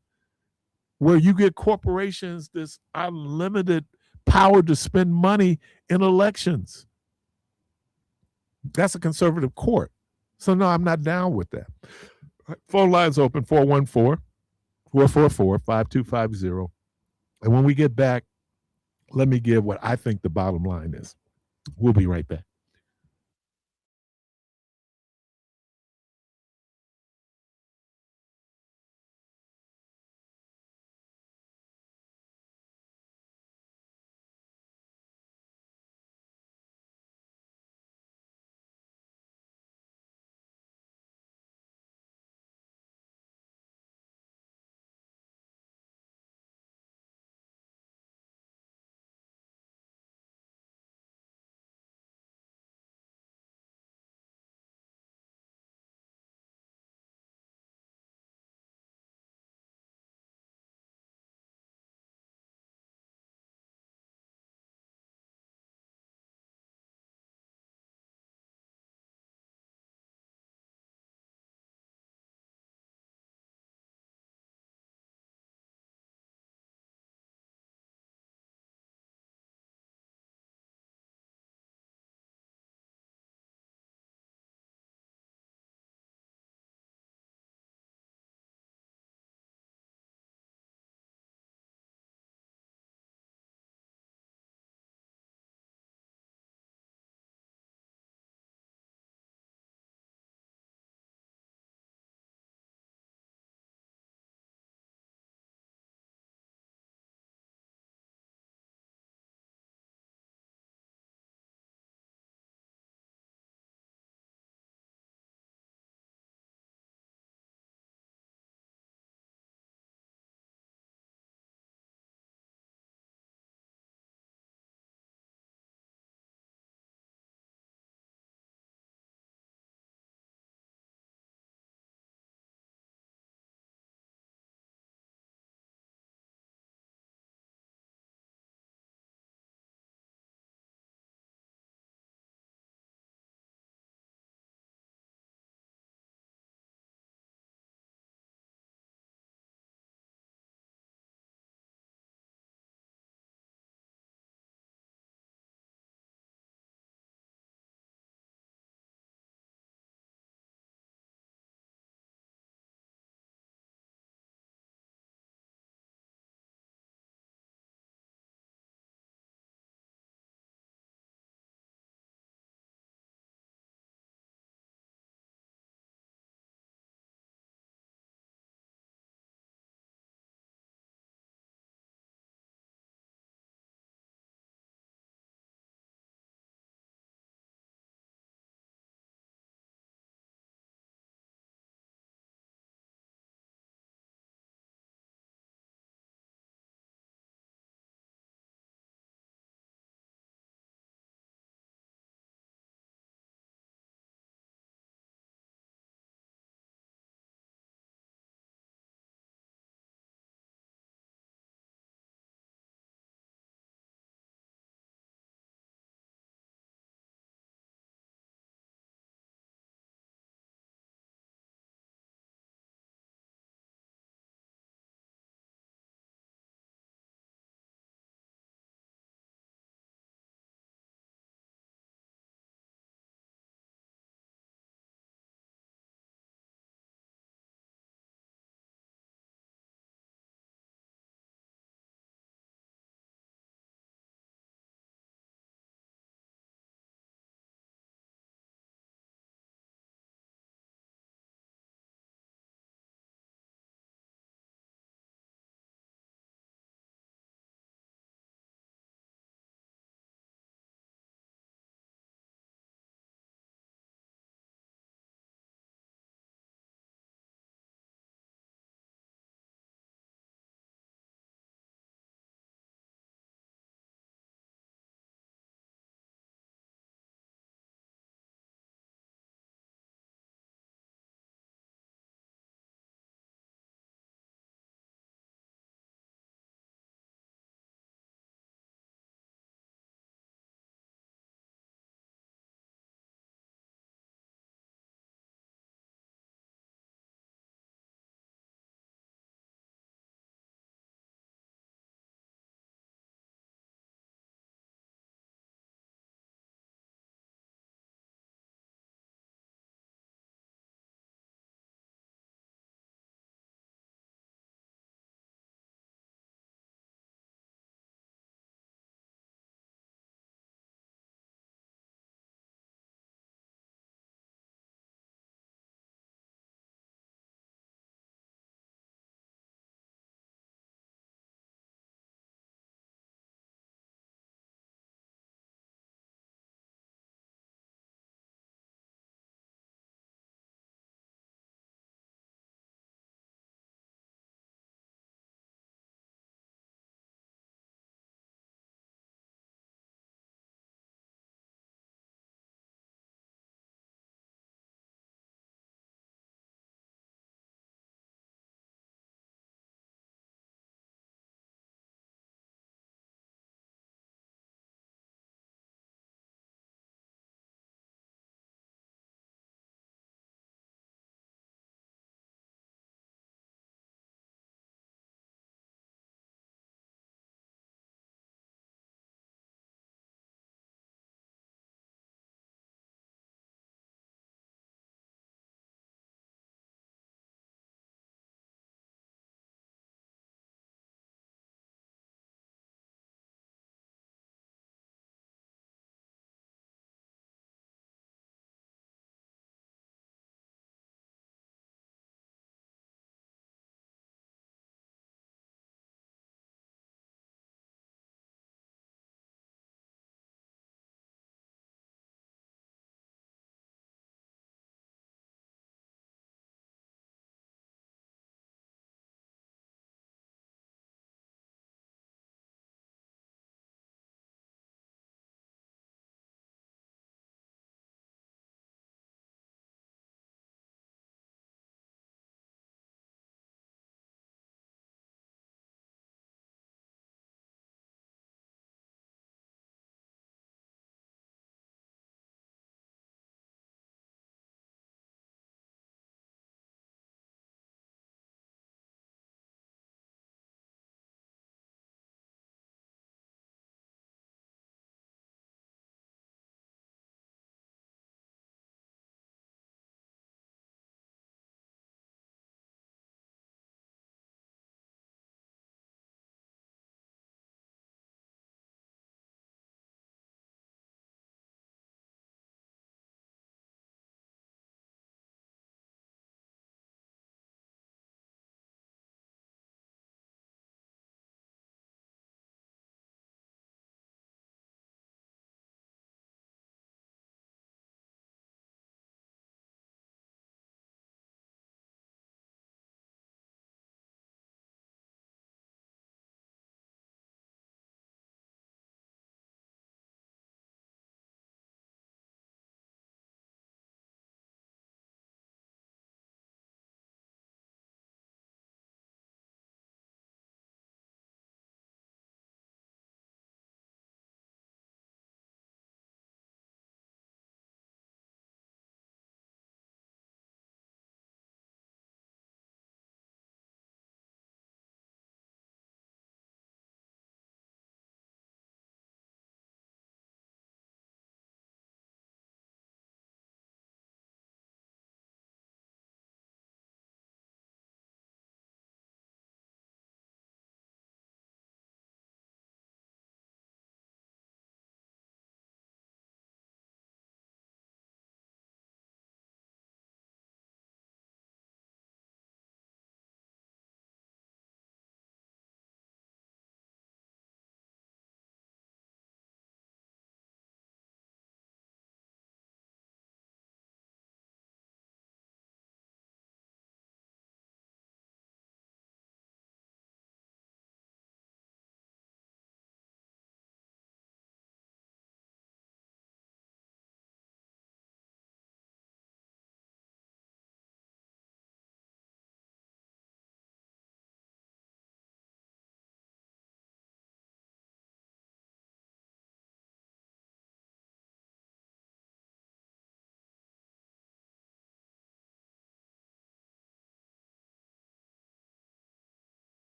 where you get corporations this unlimited power to spend money in elections. That's a conservative court. So, no, I'm not down with that. Phone lines open 414-444-5250. And when we get back, let me give what I think the bottom line is. We'll be right back.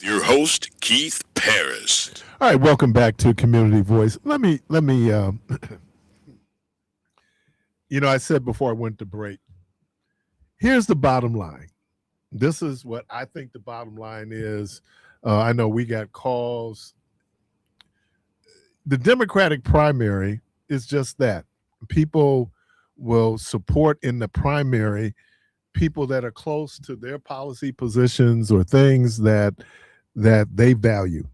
Your host, Keith Parris. All right, welcome back to Community Voice. Let me. I said before I went to break, here's the bottom line. This is what I think the bottom line is. I know we got calls. The Democratic primary is just that. People will support in the primary people that are close to their policy positions or things that they value.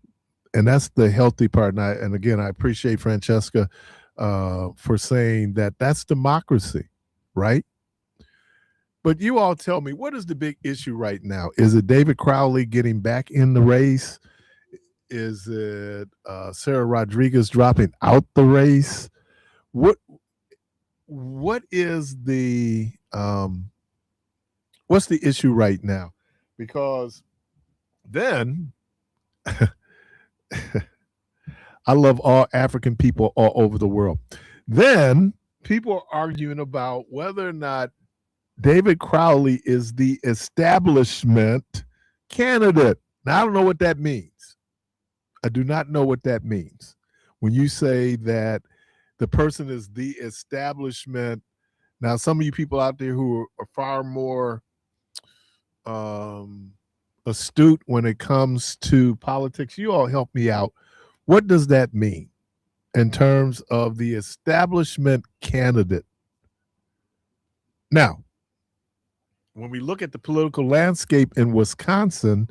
And that's the healthy part. And again, I appreciate Francesca for saying that that's democracy, right? But you all tell me, what is the big issue right now? Is it David Crowley getting back in the race? Is it Sarah Rodriguez dropping out the race? What is the what's the issue right now? Because then I love all African people all over the world. Then people are arguing about whether or not David Crowley is the establishment candidate. Now, I don't know what that means. I do not know what that means. When you say that the person is the establishment, now some of you people out there who are far more astute when it comes to politics, you all help me out. What does that mean in terms of the establishment candidate? Now, when we look at the political landscape in Wisconsin,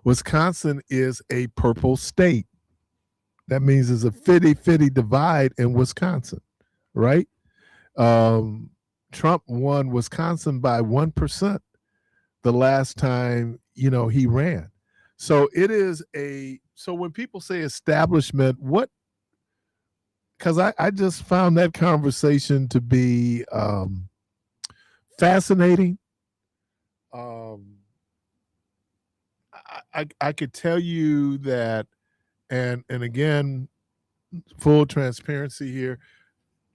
Wisconsin is a purple state. That means there's a 50-50 divide in Wisconsin, right? Trump won Wisconsin by 1% the last time, he ran. So it is so when people say establishment, because I just found that conversation to be fascinating. I could tell you that, and again, full transparency here,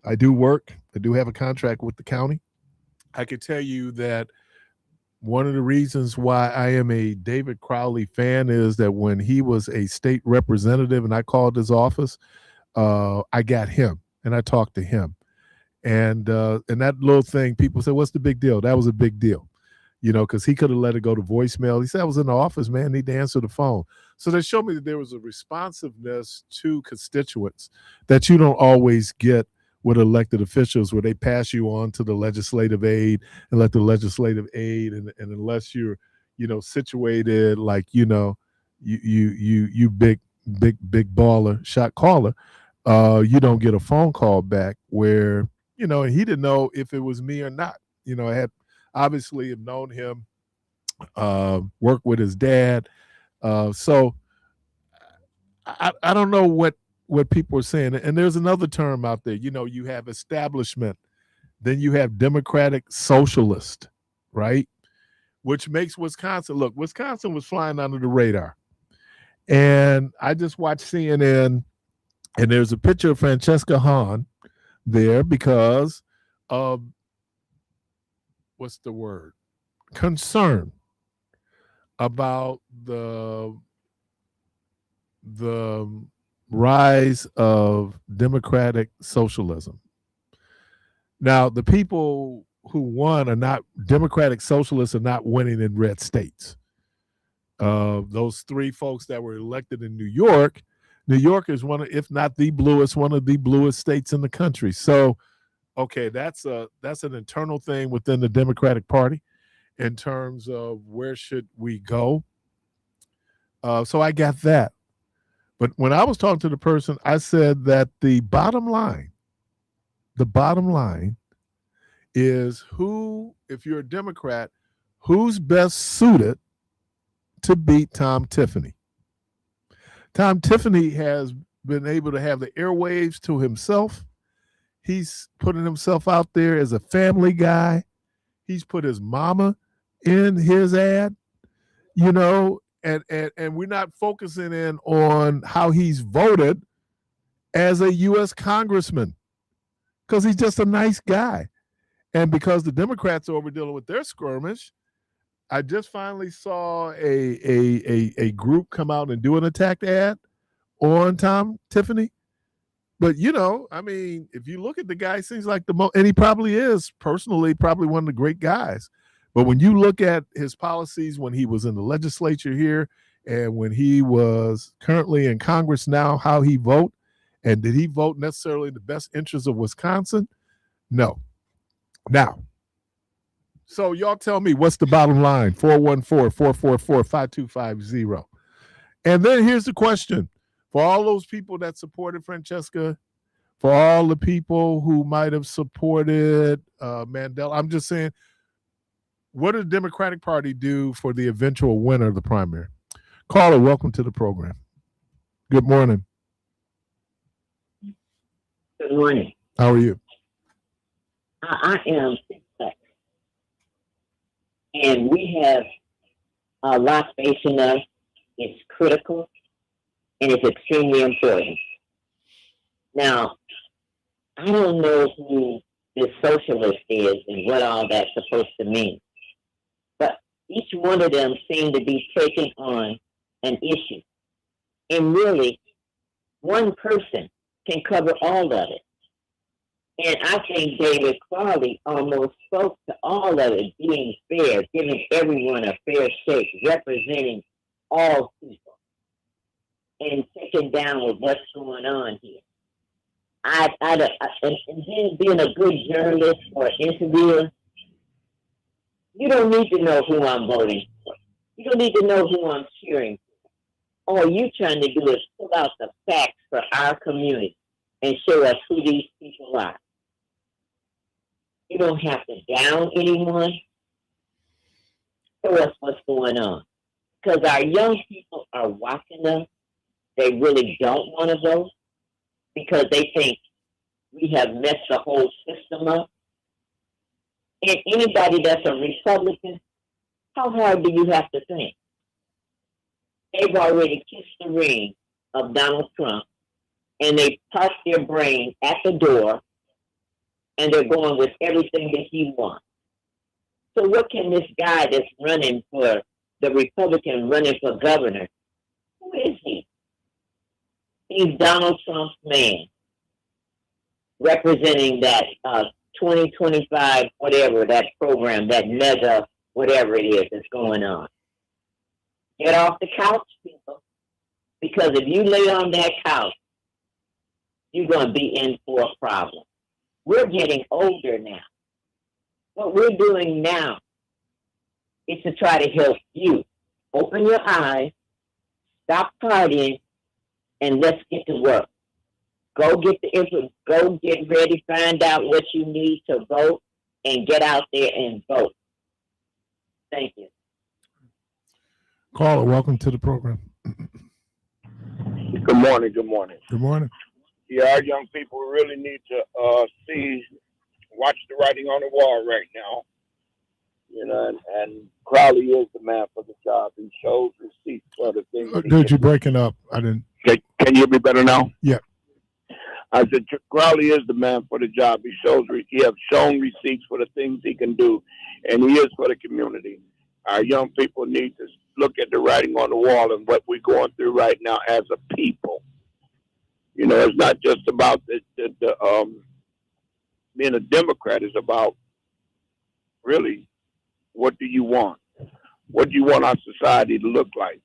I do work. I do have a contract with the county. I could tell you that one of the reasons why I am a David Crowley fan is that when he was a state representative and I called his office, I got him and I talked to him. And that little thing, people say, what's the big deal? That was a big deal, because he could have let it go to voicemail. He said, I was in the office, man, need to answer the phone. So they showed me that there was a responsiveness to constituents that you don't always get with elected officials, where they pass you on to the legislative aide and let the legislative aide, and unless you're, situated like, you big baller, shot caller, you don't get a phone call back where, and he didn't know if it was me or not. I had obviously have known him, worked with his dad. So I don't know what people are saying. And there's another term out there, you have establishment, then you have democratic socialist, right? Which makes Wisconsin, look, Wisconsin was flying under the radar. And I just watched CNN, and there's a picture of Francesca Hahn there because of, what's the word? Concern about the rise of democratic socialism. Now, the people who won are not democratic socialists, are not winning in red states. Those three folks that were elected in New York is one of, if not the bluest, one of the bluest states in the country. So, okay, that's an internal thing within the Democratic Party in terms of where should we go. So I got that. But when I was talking to the person, I said that the bottom line is who, if you're a Democrat, who's best suited to beat Tom Tiffany. Tom Tiffany has been able to have the airwaves to himself. He's putting himself out there as a family guy. He's put his mama in his ad, and we're not focusing in on how he's voted as a U.S. congressman because he's just a nice guy. And because the Democrats are over dealing with their skirmish, I just finally saw a group come out and do an attack ad on Tom Tiffany. But I mean, if you look at the guy, seems like and he probably is personally probably one of the great guys. But when you look at his policies when he was in the legislature here and when he was currently in Congress now, how he vote, and did he vote necessarily in the best interest of Wisconsin? No. Now, so y'all tell me what's the bottom line? 414-444-5250. And then here's the question. For all those people that supported Francesca, for all the people who might have supported Mandela, I'm just saying, what did the Democratic Party do for the eventual winner of the primary? Caller, welcome to the program. Good morning. Good morning. How are you? I am 6'6", and we have a lot facing us. It's critical, and it's extremely important. Now, I don't know who this socialist is and what all that's supposed to mean, but each one of them seem to be taking on an issue, and really, one person can cover all of it. And I think David Crowley almost spoke to all of it being fair, giving everyone a fair shake, representing all people, and taking down with what's going on here. And then being a good journalist or interviewer, you don't need to know who I'm voting for. You don't need to know who I'm cheering for. All you're trying to do is pull out the facts for our community and show us who these people are. You don't have to down anyone. Show us what's going on. Because our young people are watching us. They really don't want to vote because they think we have messed the whole system up. And anybody that's a Republican, how hard do you have to think? They've already kissed the ring of Donald Trump, and they parked their brain at the door, and they're going with everything that he wants. So what can this guy that's running for the Republican running for governor, who is he? He's Donald Trump's man, representing that 2025, whatever, that program, that mega, whatever it is that's going on. Get off the couch, people, because if you lay on that couch, you're going to be in for a problem. We're getting older now. What we're doing now is to try to help you open your eyes, stop partying, and let's get to work. Go get the info. Go get ready. Find out what you need to vote, and get out there and vote. Thank you. Caller, welcome to the program. Good morning. Good morning. Good morning. Yeah, our young people really need to watch the writing on the wall right now. You know, and Crowley is the man for the job. He shows receipts for the things. Dude, you're breaking up. I didn't. Can you hear me better now? Yeah. I said Crowley is the man for the job. He has shown receipts for the things he can do, and he is for the community. Our young people need to look at the writing on the wall and what we're going through right now as a people. You know, it's not just about being a Democrat. It's about really what do you want? What do you want our society to look like?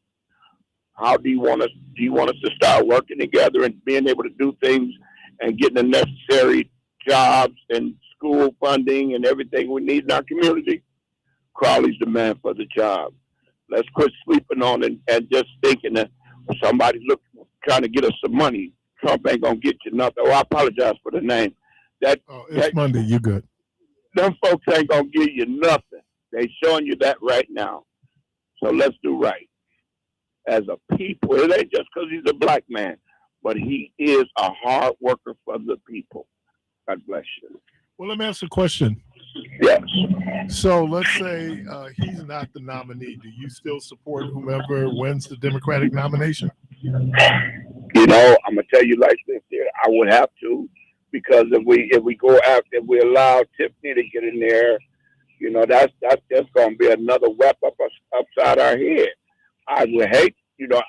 How do you want us? Do you want us to start working together and being able to do things and getting the necessary jobs and school funding and everything we need in our community? Crowley's the man for the job. Let's quit sleeping on it and just thinking that somebody's trying to get us some money. Trump ain't gonna get you nothing. Oh, I apologize for the name. It's Monday. You good? Them folks ain't gonna give you nothing. They showing you that right now. So let's do right as a people. It ain't just because he's a black man, but he is a hard worker for the people. God bless you. Well, let me ask a question. Yes. So let's say he's not the nominee. Do you still support whomever wins the Democratic nomination? You know, I'm gonna tell you like this here. I would have to, because if we allow Tiffany to get in there, You know, that's just going to be another weapon upside our head. I would hate, you know,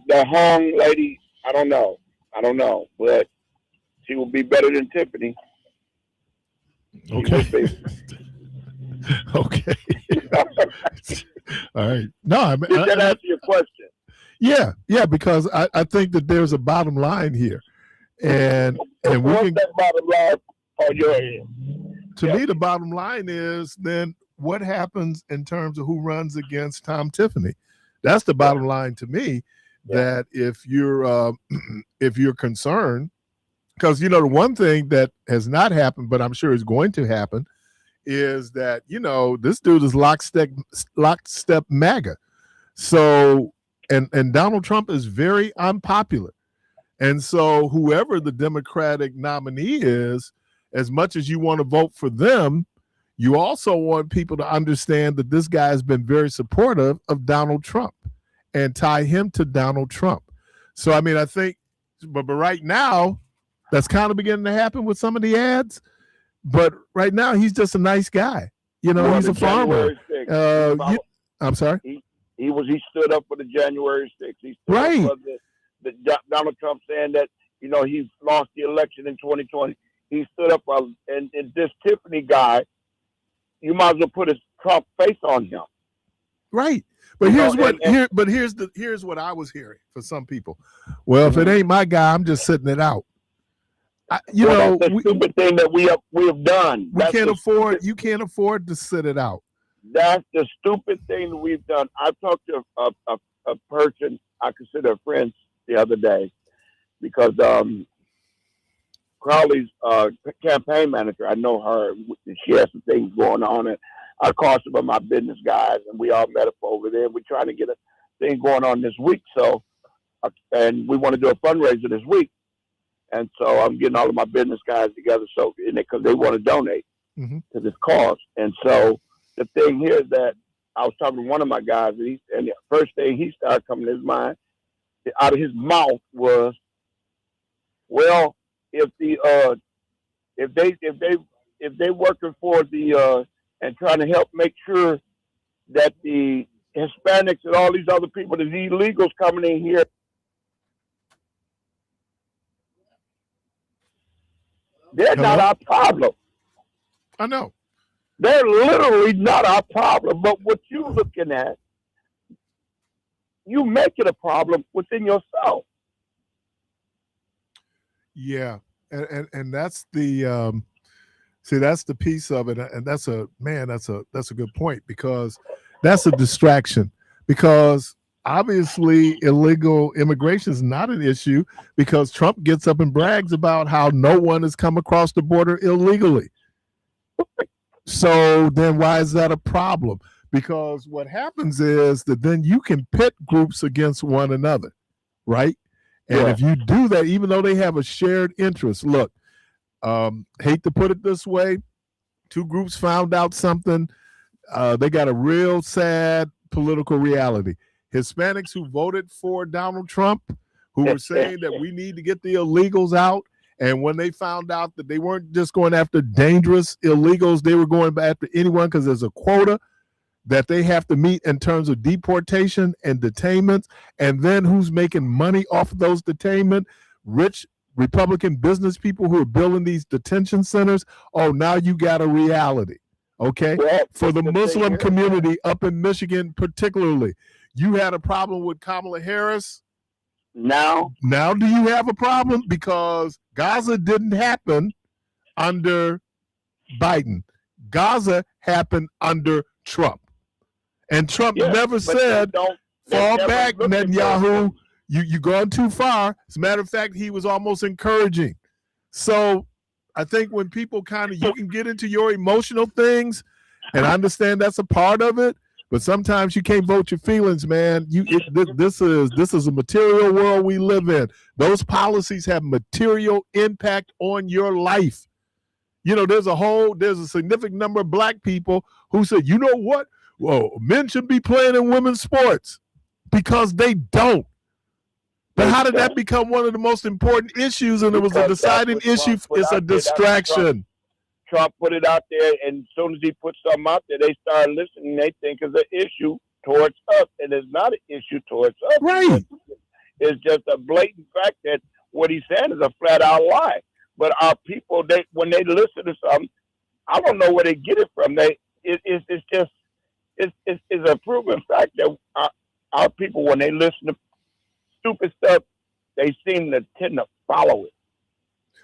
the Hong lady, I don't know, but she will be better than Tiffany. Okay. Okay. All right. No, Did that answer your question? Yeah, because I think that there's a bottom line here, and we What's can. that bottom line on your end? To me, the bottom line is then what happens in terms of who runs against Tom Tiffany. That's the bottom line to me. That if you're concerned, because you know the one thing that has not happened, but I'm sure is going to happen, is that you know this dude is lockstep MAGA. So and Donald Trump is very unpopular. And so whoever the Democratic nominee is, as much as you want to vote for them, you also want people to understand that this guy has been very supportive of Donald Trump and tie him to Donald Trump. So, I mean, I think, but right now, that's kind of beginning to happen with some of the ads. But right now, he's just a nice guy. You know, he's a farmer. I'm sorry? He stood up for the January 6th. He stood right. up for the Donald Trump saying that, you know, he lost the election in 2020. He stood up for, and this Tiffany guy, you might as well put his Trump face on him. Right. But here's what I was hearing for some people. Well, if it ain't my guy, I'm just sitting it out. That's the stupid thing that we have done. You can't afford to sit it out. That's the stupid thing that we've done. I talked to a person I consider a friend the other day because Crowley's campaign manager, I know her. She has some things going on, and I called some of my business guys, and we all met up over there. We're trying to get a thing going on this week, so and we want to do a fundraiser this week, and so I'm getting all of my business guys together, so because they want to donate to this cause, and so the thing here is that I was talking to one of my guys, and the first thing he started coming to his mind, out of his mouth was, "Well, if they working for the and trying to help make sure that the Hispanics and all these other people, these illegals coming in here, they're not our problem." I know. They're literally not our problem. But what you're looking at, you make it a problem within yourself. Yeah. And that's the that's the piece of it. And that's a good point, because that's a distraction, because obviously illegal immigration is not an issue, because Trump gets up and brags about how no one has come across the border illegally. So then why is that a problem? Because what happens is that then you can pit groups against one another, right? And if you do that, even though they have a shared interest, look, hate to put it this way, two groups found out something. They got a real sad political reality. Hispanics who voted for Donald Trump, who were saying that we need to get the illegals out. And when they found out that they weren't just going after dangerous illegals, they were going after anyone, because there's a quota that they have to meet in terms of deportation and detainments. And then who's making money off of those detainment? Rich Republican business people who are building these detention centers. Oh, now you got a reality. Okay. Well, for the Muslim community up in Michigan, particularly, you had a problem with Kamala Harris. Now do you have a problem? Because Gaza didn't happen under Biden. Gaza happened under Trump. And Trump never said, fall back, Netanyahu, you're going too far. As a matter of fact, he was almost encouraging. So I think when people you can get into your emotional things, and I understand that's a part of it, but sometimes you can't vote your feelings, man. This is a material world we live in. Those policies have material impact on your life. You know, there's a significant number of black people who said, you know what? Well, men should be playing in women's sports, because they don't. But how did that become one of the most important issues? And it was a deciding issue. It's a distraction. Trump put it out there, and as soon as he puts something out there, they start listening. They think it's an issue towards us, and it's not an issue towards us. Right. It's just a blatant fact that what he's saying is a flat out lie. But our people, when they listen to something, I don't know where they get it from. It's a proven fact that our people, when they listen to stupid stuff, they seem to tend to follow it.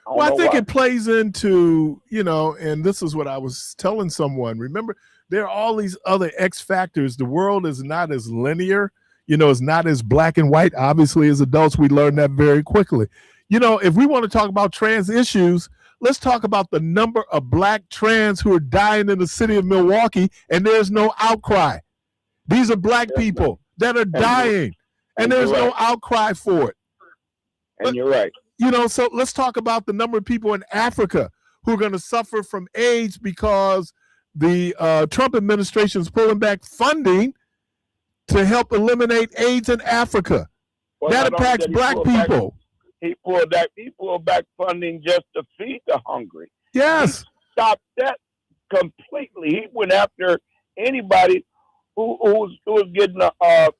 I think it plays into, and this is what I was telling someone. Remember, there are all these other X factors. The world is not as linear, it's not as black and white. Obviously, as adults, we learn that very quickly. If we want to talk about trans issues, let's talk about the number of black trans who are dying in the city of Milwaukee, and there's no outcry. These are black people that are dying, and there's no outcry for it. And you're right. So let's talk about the number of people in Africa who are going to suffer from AIDS because the Trump administration is pulling back funding to help eliminate AIDS in Africa. Well, that impacts black people. He pulled back funding just to feed the hungry. Yes. He stopped that completely. He went after anybody who was getting a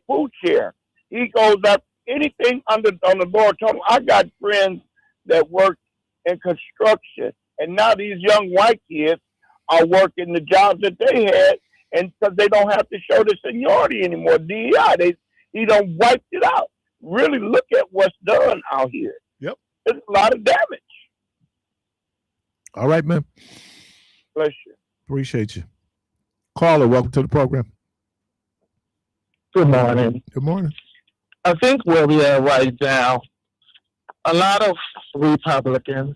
food share. He goes after anything on the lower tunnel. I got friends that work in construction, and now these young white kids are working the jobs that they had, and because they don't have to show the seniority anymore, DEI, he done wiped it out. Really look at what's done out here. Yep, there's a lot of damage. All right, man. Bless you. Appreciate you. Caller, welcome to the program. Good morning. Good morning. I think where we are right now, a lot of Republicans,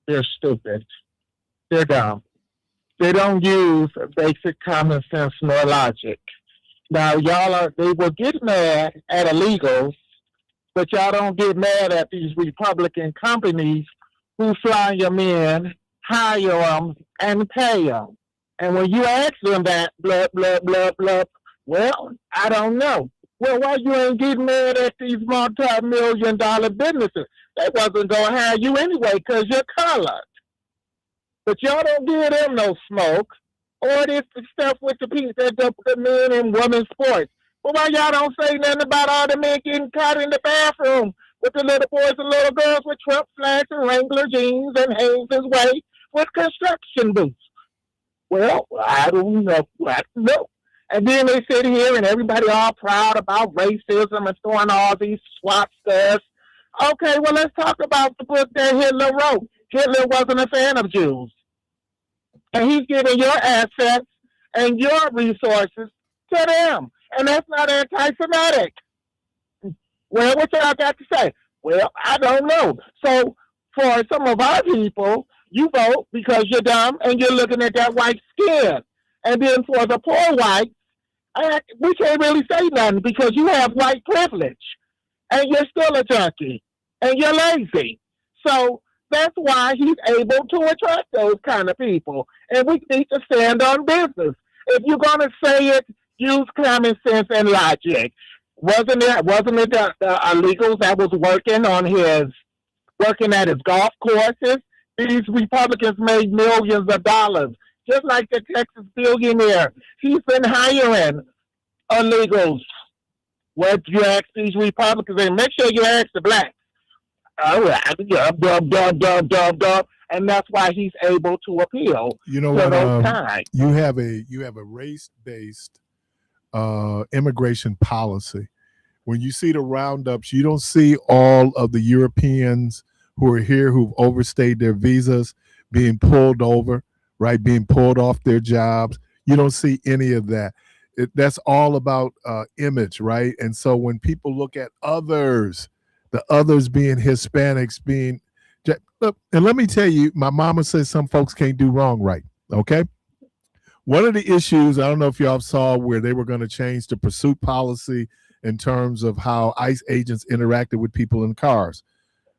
they're stupid. They're dumb. They don't use basic common sense nor logic. Now, they will get mad at illegals, but y'all don't get mad at these Republican companies who fly them in, hire them, and pay them. And when you ask them that, blah, blah, blah, blah, well, I don't know. Well, why you ain't getting mad at these multi-million-dollar businesses? They wasn't going to hire you anyway because you're colored. But y'all don't give them no smoke. Or this stuff with the people that the men and women sports. Well, why y'all don't say nothing about all the men getting caught in the bathroom with the little boys and little girls with Trump flags and Wrangler jeans and Haynes' way with construction boots? Well, I don't know. And then they sit here and everybody all proud about racism and throwing all these swap stuff. Okay, well, let's talk about the book that Hitler wrote. Hitler wasn't a fan of Jews. And he's giving your assets and your resources to them. And that's not anti-Semitic. Well, what y'all got to say? Well, I don't know. So for some of our people, you vote because you're dumb and you're looking at that white skin. And then for the poor whites, we can't really say nothing because you have white privilege. And you're still a junkie. And you're lazy. So that's why he's able to attract those kind of people. And we need to stand on business. If you're going to say it, use common sense and logic. Wasn't it the illegals that was working at his golf courses? These Republicans made millions of dollars. Just like the Texas billionaire. He's been hiring illegals. What you ask these Republicans, and make sure you ask the blacks. And that's why he's able to appeal. You know what? You have a race-based immigration policy. When you see the roundups, you don't see all of the Europeans who are here who've overstayed their visas being pulled over, right? Being pulled off their jobs. You don't see any of that. That's all about image, right? And so when people look at others, the others being Hispanics, look, and let me tell you, my mama says some folks can't do wrong right, okay? One of the issues, I don't know if y'all saw where they were going to change the pursuit policy in terms of how ICE agents interacted with people in cars.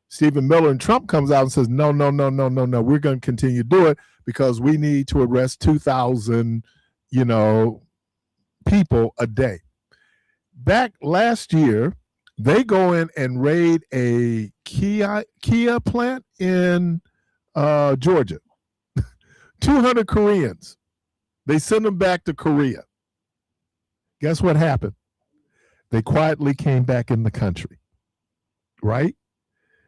Stephen Miller and Trump comes out and says, no, we're going to continue to do it because we need to arrest 2,000, people a day. Back last year, they go in and raid a Kia plant in Georgia. 200 Koreans. They send them back to Korea. Guess what happened? They quietly came back in the country, right?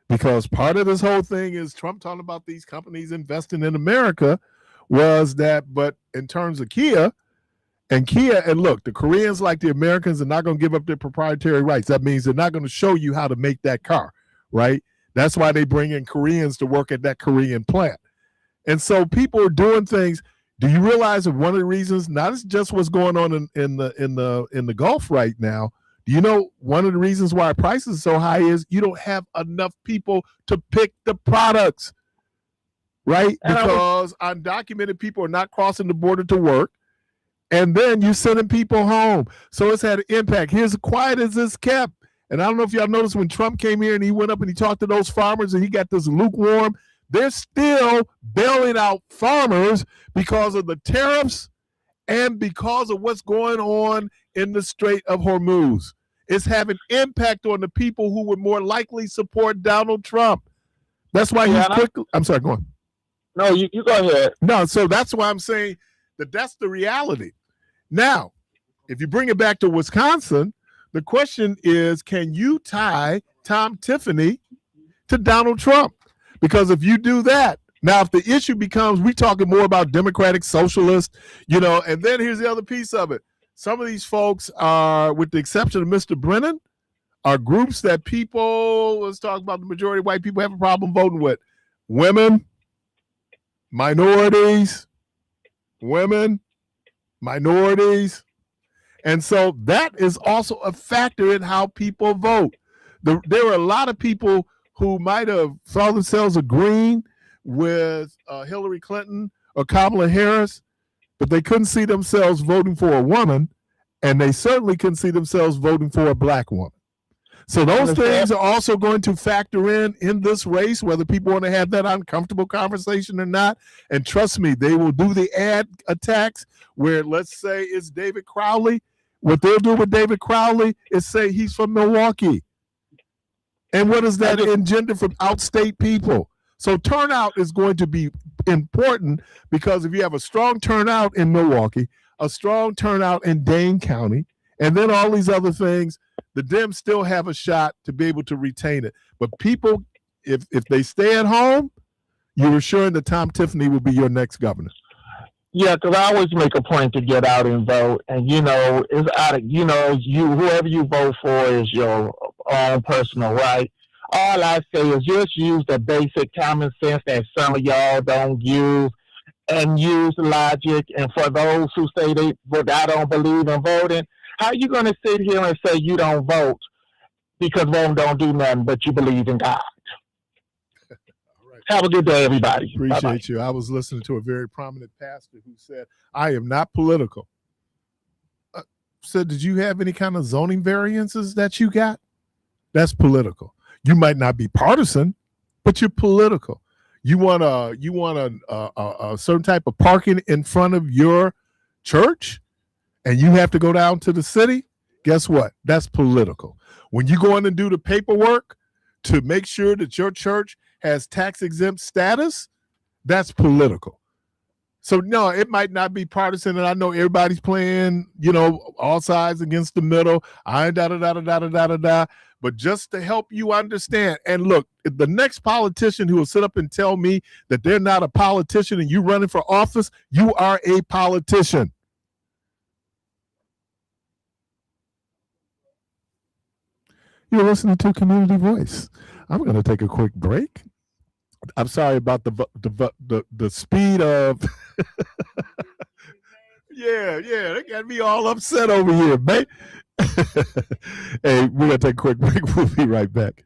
Because part of this whole thing is Trump talking about these companies investing in America was that, but in terms of Kia, and look, the Koreans, like the Americans, are not going to give up their proprietary rights. That means they're not going to show you how to make that car, right? That's why they bring in Koreans to work at that Korean plant. And so people are doing things. Do you realize that one of the reasons, not just what's going on in the Gulf right now, do you know one of the reasons why prices are so high is you don't have enough people to pick the products, right? Because undocumented people are not crossing the border to work. And then you're sending people home. So it's had an impact. Here's as quiet as it's kept. And I don't know if y'all noticed when Trump came here and he went up and he talked to those farmers and he got this lukewarm. They're still bailing out farmers because of the tariffs and because of what's going on in the Strait of Hormuz. It's having impact on the people who would more likely support Donald Trump. That's why he's quick. I'm sorry, go on. No, you go ahead. No, so that's why I'm saying that that's the reality. Now, if you bring it back to Wisconsin, the question is, can you tie Tom Tiffany to Donald Trump? Because if you do that, now if the issue becomes, we're talking more about Democratic Socialists, and then here's the other piece of it. Some of these folks are, with the exception of Mr. Brennan, are groups that people, let's talk about the majority of white people have a problem voting with. Women, minorities. And so that is also a factor in how people vote. There are a lot of people who might have saw themselves agreeing with Hillary Clinton or Kamala Harris, but they couldn't see themselves voting for a woman, and they certainly couldn't see themselves voting for a black woman. So those things are also going to factor in this race, whether people want to have that uncomfortable conversation or not. And trust me, they will do the ad attacks where, let's say it's David Crowley. What they'll do with David Crowley is say he's from Milwaukee. And what does that engender from outstate people? So turnout is going to be important because if you have a strong turnout in Milwaukee, a strong turnout in Dane County, and then all these other things, the Dems still have a shot to be able to retain it. But people, if they stay at home, you're assuring that Tom Tiffany will be your next governor. Yeah, because I always make a point to get out and vote, and it's out of whoever you vote for is your own personal right. All I say is just use the basic common sense that some of y'all don't use, and use logic. And for those who say I don't believe in voting, how are you going to sit here and say you don't vote because voting don't do nothing, but you believe in God? Have a good day, everybody. Appreciate Bye-bye. you. I was listening to a very prominent pastor who said, I am not political. Said, did you have any kind of zoning variances that you got? That's political. You might not be partisan, but you're political. You want a certain type of parking in front of your church, and you have to go down to the city. Guess what? That's political. When you go in and do the paperwork to make sure that your church has tax exempt status, that's political. So no, it might not be partisan, and I know everybody's playing, all sides against the middle. But just to help you understand, and look, the next politician who will sit up and tell me that they're not a politician and you running for office, you are a politician. You're listening to Community Voice. I'm going to take a quick break. I'm sorry about the speed of. yeah, they got me all upset over here, man. Hey, we're going to take a quick break. We'll be right back.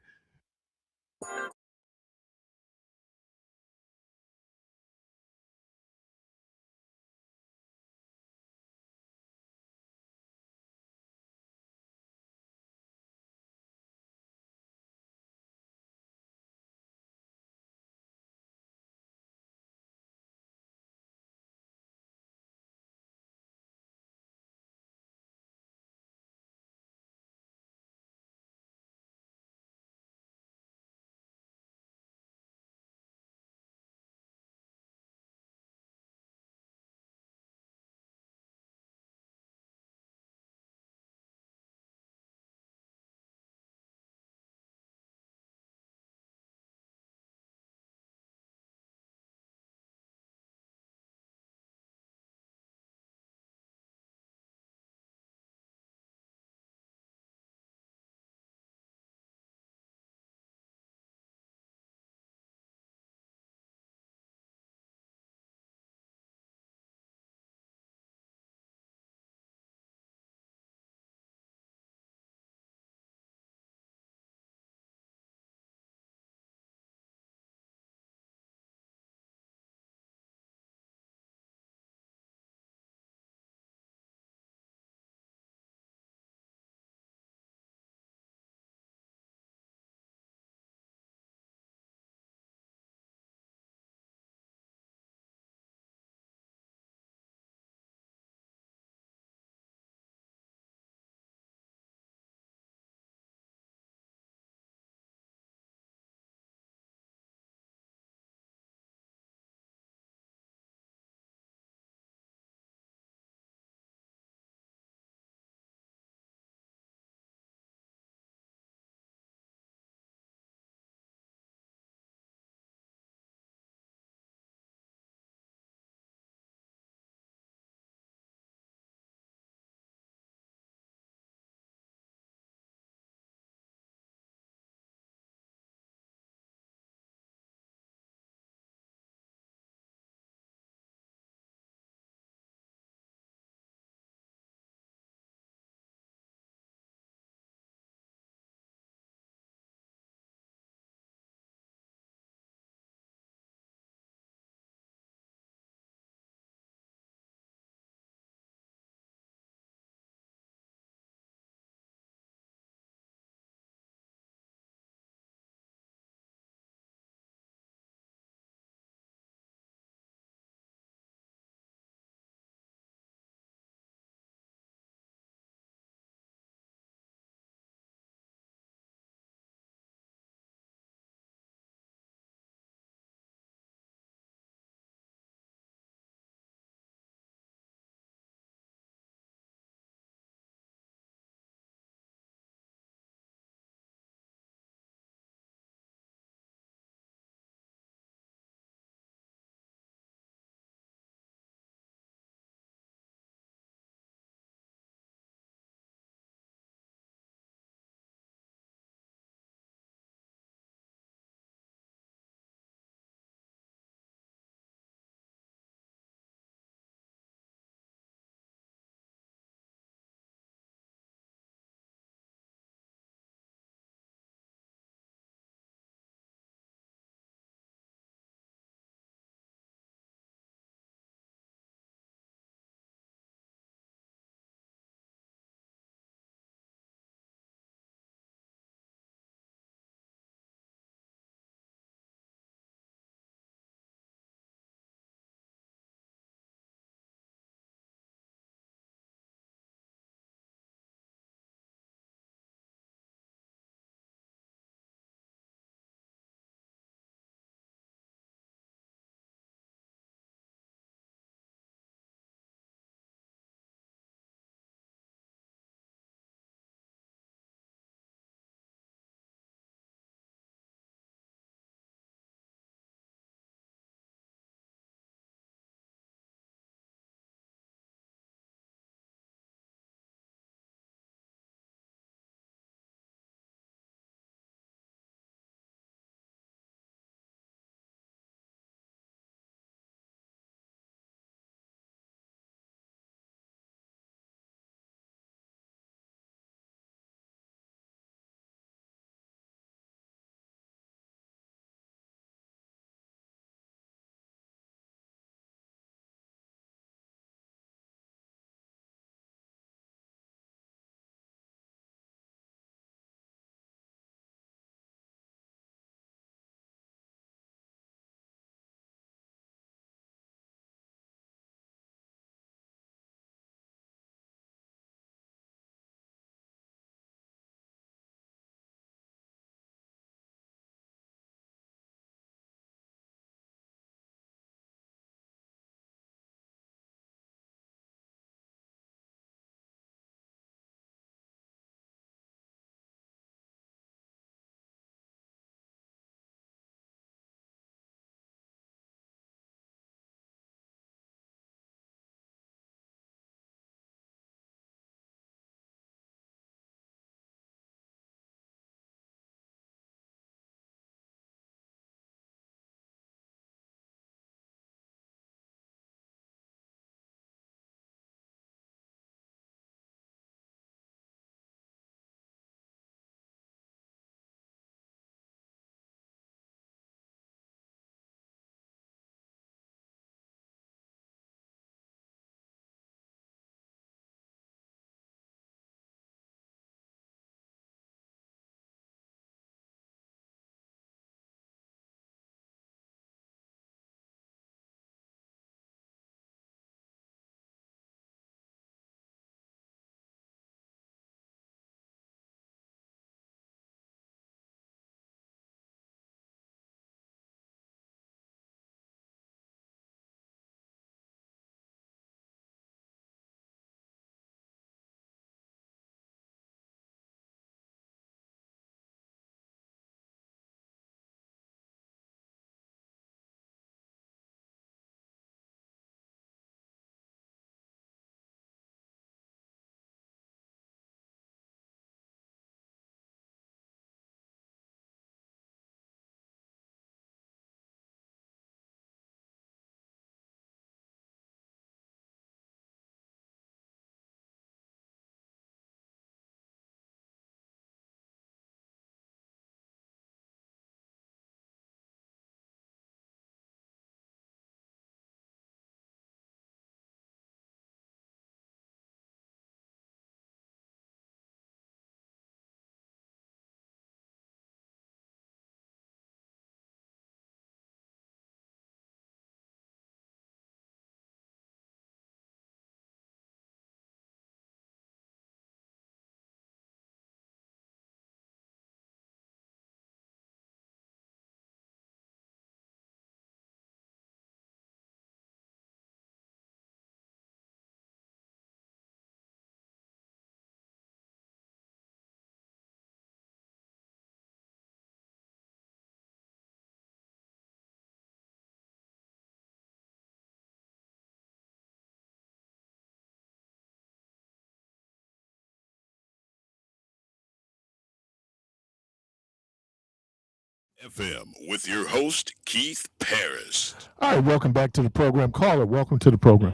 FM with your host, Keith Parris. All right, welcome back to the program. Caller, welcome to the program.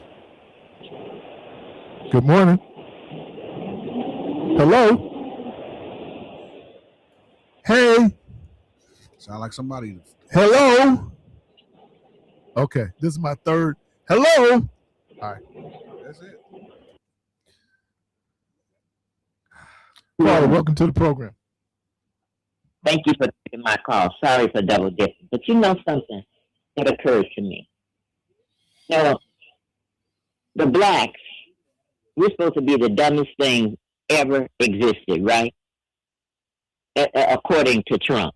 Good morning. Hello? Hey. Sound like somebody. Hello? Okay, this is my third. Hello? All right. That's it. Caller, welcome to the program. Thank you for taking my call. Sorry for double dipping. But you know something that occurred to me. Now, the blacks, we're supposed to be the dumbest thing ever existed, right? According to Trump.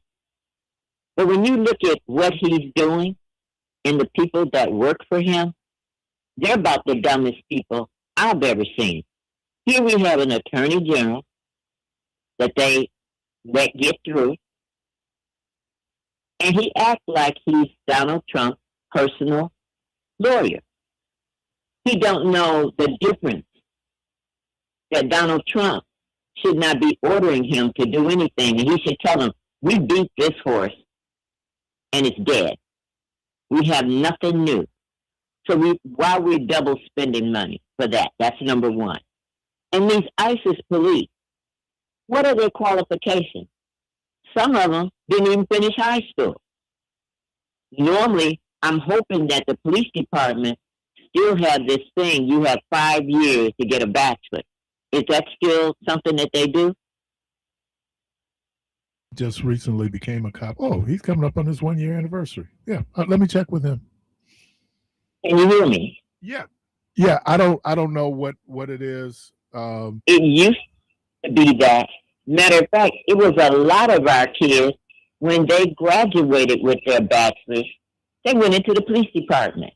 But when you look at what he's doing and the people that work for him, they're about the dumbest people I've ever seen. Here we have an attorney general that they let get through, and he acts like he's Donald Trump's personal lawyer. He don't know the difference that Donald Trump should not be ordering him to do anything, and he should tell him, we beat this horse and it's dead. We have nothing new. So why we're double spending money for that? That's number one. And these ISIS police, what are their qualifications? Some of them didn't even finish high school. Normally, I'm hoping that the police department still have this thing, you have 5 years to get a bachelor's. Is that still something that they do? Just recently became a cop. Oh, he's coming up on his 1 year anniversary. Yeah, let me check with him. Can you hear me? Yeah. I don't know what it is. It used to be that. Matter of fact, it was a lot of our kids, when they graduated with their bachelor's, they went into the police department.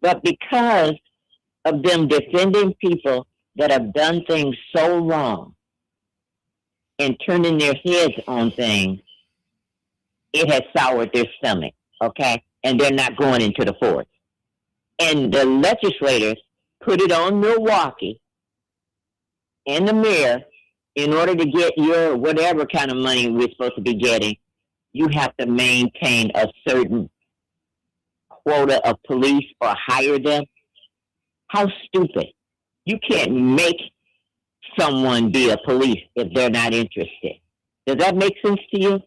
But because of them defending people that have done things so wrong and turning their heads on things, it has soured their stomach, okay? And they're not going into the force. And the legislators put it on Milwaukee and the mayor, in order to get your whatever kind of money we're supposed to be getting, you have to maintain a certain quota of police or hire them. How stupid. You can't make someone be a police if they're not interested. Does that make sense to you?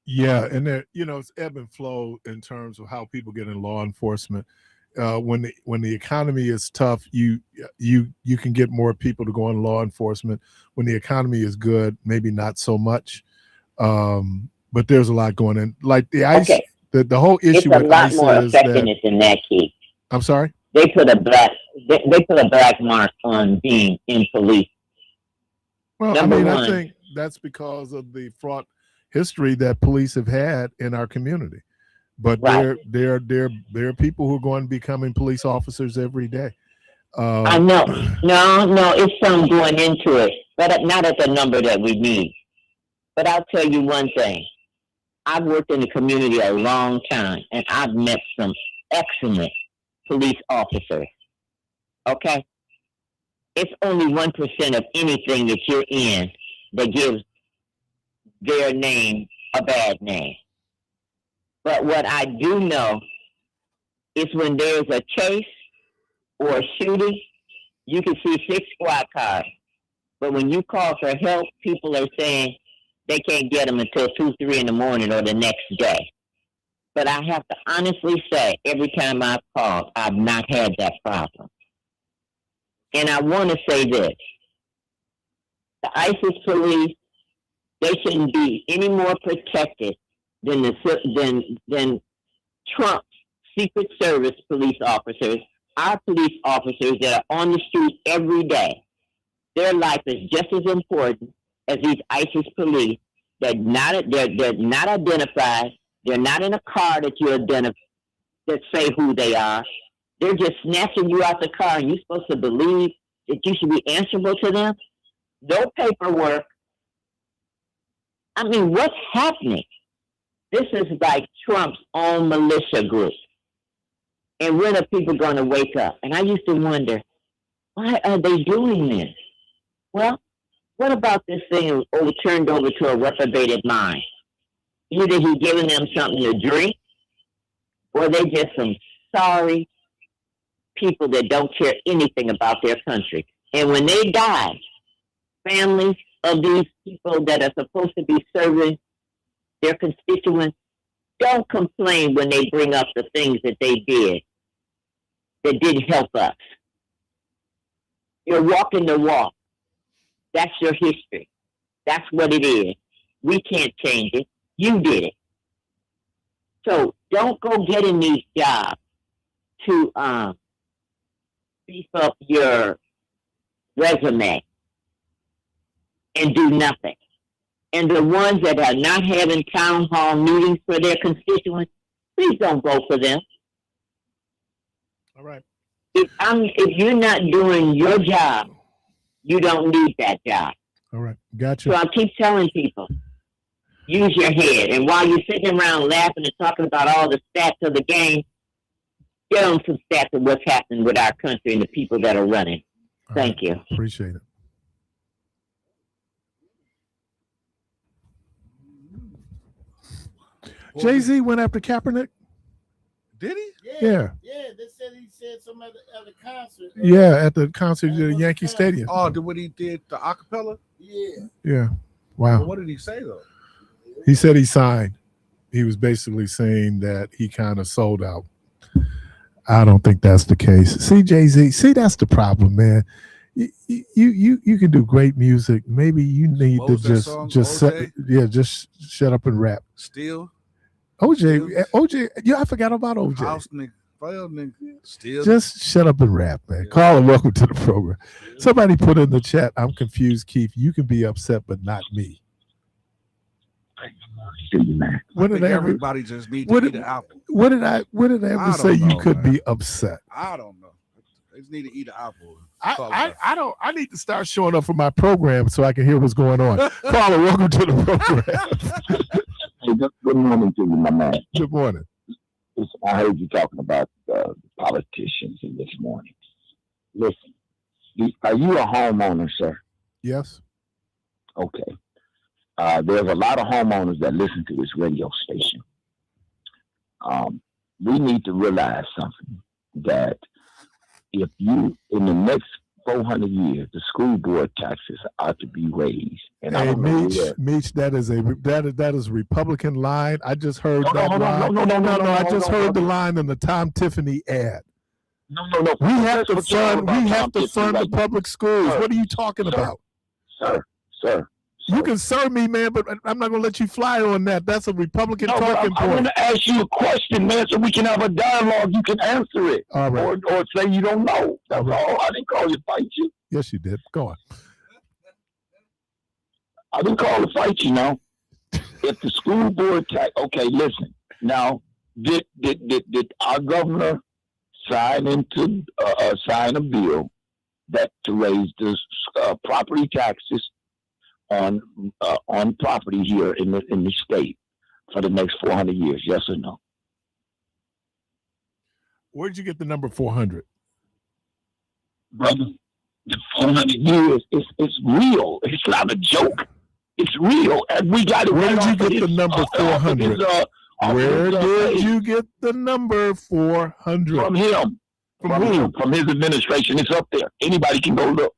Yeah, and there, it's ebb and flow in terms of how people get in law enforcement. When the economy is tough, you can get more people to go in law enforcement. When the economy is good, maybe not so much. But there's a lot going in. Like the ICE, Okay. the whole issue It's a with lot ICE more is that. effectiveness than that, Keith. I'm sorry? They put a black mark on being in police. Well, Number I one. think that's because of the fraught history that police have had in our community. But Right. there are people who are going to be becoming police officers every day. I know. No, it's some going into it, but not at the number that we need. But I'll tell you one thing. I've worked in the community a long time, and I've met some excellent police officers. Okay? It's only 1% of anything that you're in that gives their name a bad name. But what I do know is when there's a chase or a shooting, you can see 6 squad cars. But when you call for help, people are saying they can't get them until 2, 3 in the morning or the next day. But I have to honestly say, every time I've called, I've not had that problem. And I want to say this. The ISIS police, they shouldn't be any more protected than Trump's Secret Service police officers, our police officers that are on the street every day. Their life is just as important as these ISIS police. They're not identified. They're not in a car that you identify that say who they are. They're just snatching you out the car, and you're supposed to believe that you should be answerable to them. No paperwork. I mean, what's happening? This is like Trump's own militia group. And when are people going to wake up? And I used to wonder, why are they doing this? Well, what about this thing turned over to a reprobated mind? Either he giving them something to drink, or they just some sorry people that don't care anything about their country. And when they die, families of these people that are supposed to be serving their constituents don't complain when they bring up the things that they did that didn't help us. You're walking the walk. That's your history. That's what it is. We can't change it. You did it. So don't go getting these jobs to beef up your resume and do nothing. And the ones that are not having town hall meetings for their constituents, please don't vote for them. All right. If you're not doing your job, you don't need that job. All right. Gotcha. So I keep telling people, use your head. And while you're sitting around laughing and talking about all the stats of the game, get on some stats of what's happening with our country and the people that are running. Thank you. Appreciate it. Jay-Z went after Kaepernick? Did he? Yeah. Yeah, they said he said some at the concert. Yeah, at the concert at the Yankee Stadium. Oh, what he did, the acapella? Yeah. Yeah. Wow. Well, what did he say, though? He said he signed. He was basically saying that he kind of sold out. I don't think that's the case. See, Jay-Z, that's the problem, man. You can do great music. Maybe you need to just shut up and rap. Still. OJ, yeah, I forgot about OJ. House nigga, file nigga, still. Just shut up and rap, man. Call and welcome to the program. Somebody put in the chat, I'm confused, Keith. You can be upset, but not me. What did everybody just need to eat an apple? What did I ever say you could be upset? I don't know. They just need to eat an apple. I need to start showing up for my program so I can hear what's going on. Caller, welcome to the program. Hey, good morning to you, my man. Good morning. I heard you talking about politicians in this morning. Listen, are you a homeowner, sir? Yes. Okay. There's a lot of homeowners that listen to this radio station. We need to realize something, that if you, in the next 400 years, the school board taxes are to be raised. And hey, Meech, that is a Republican line. I just heard that line. No. I just heard the line in the Tom Tiffany ad. No. We have to fund the public schools. What are you talking about? Sir. You can serve me, man, but I'm not going to let you fly on that. That's a Republican talking point. I want to ask you a question, man, so we can have a dialogue. You can answer it. All right. Or say you don't know. That's all. I didn't call you to fight you. Yes, you did. Go on. I didn't call to fight you now. If the school board okay, listen. Now, did our governor sign a bill that to raise the property taxes on property here in the state for the next 400 years? Yes or no? Where'd you get the number 400? Brother, the 400 years is real. It's not a joke. It's real. And we got it. Where did you get the number 400? Where did you get the number 400? From him. From who? From his administration. It's up there. Anybody can go look.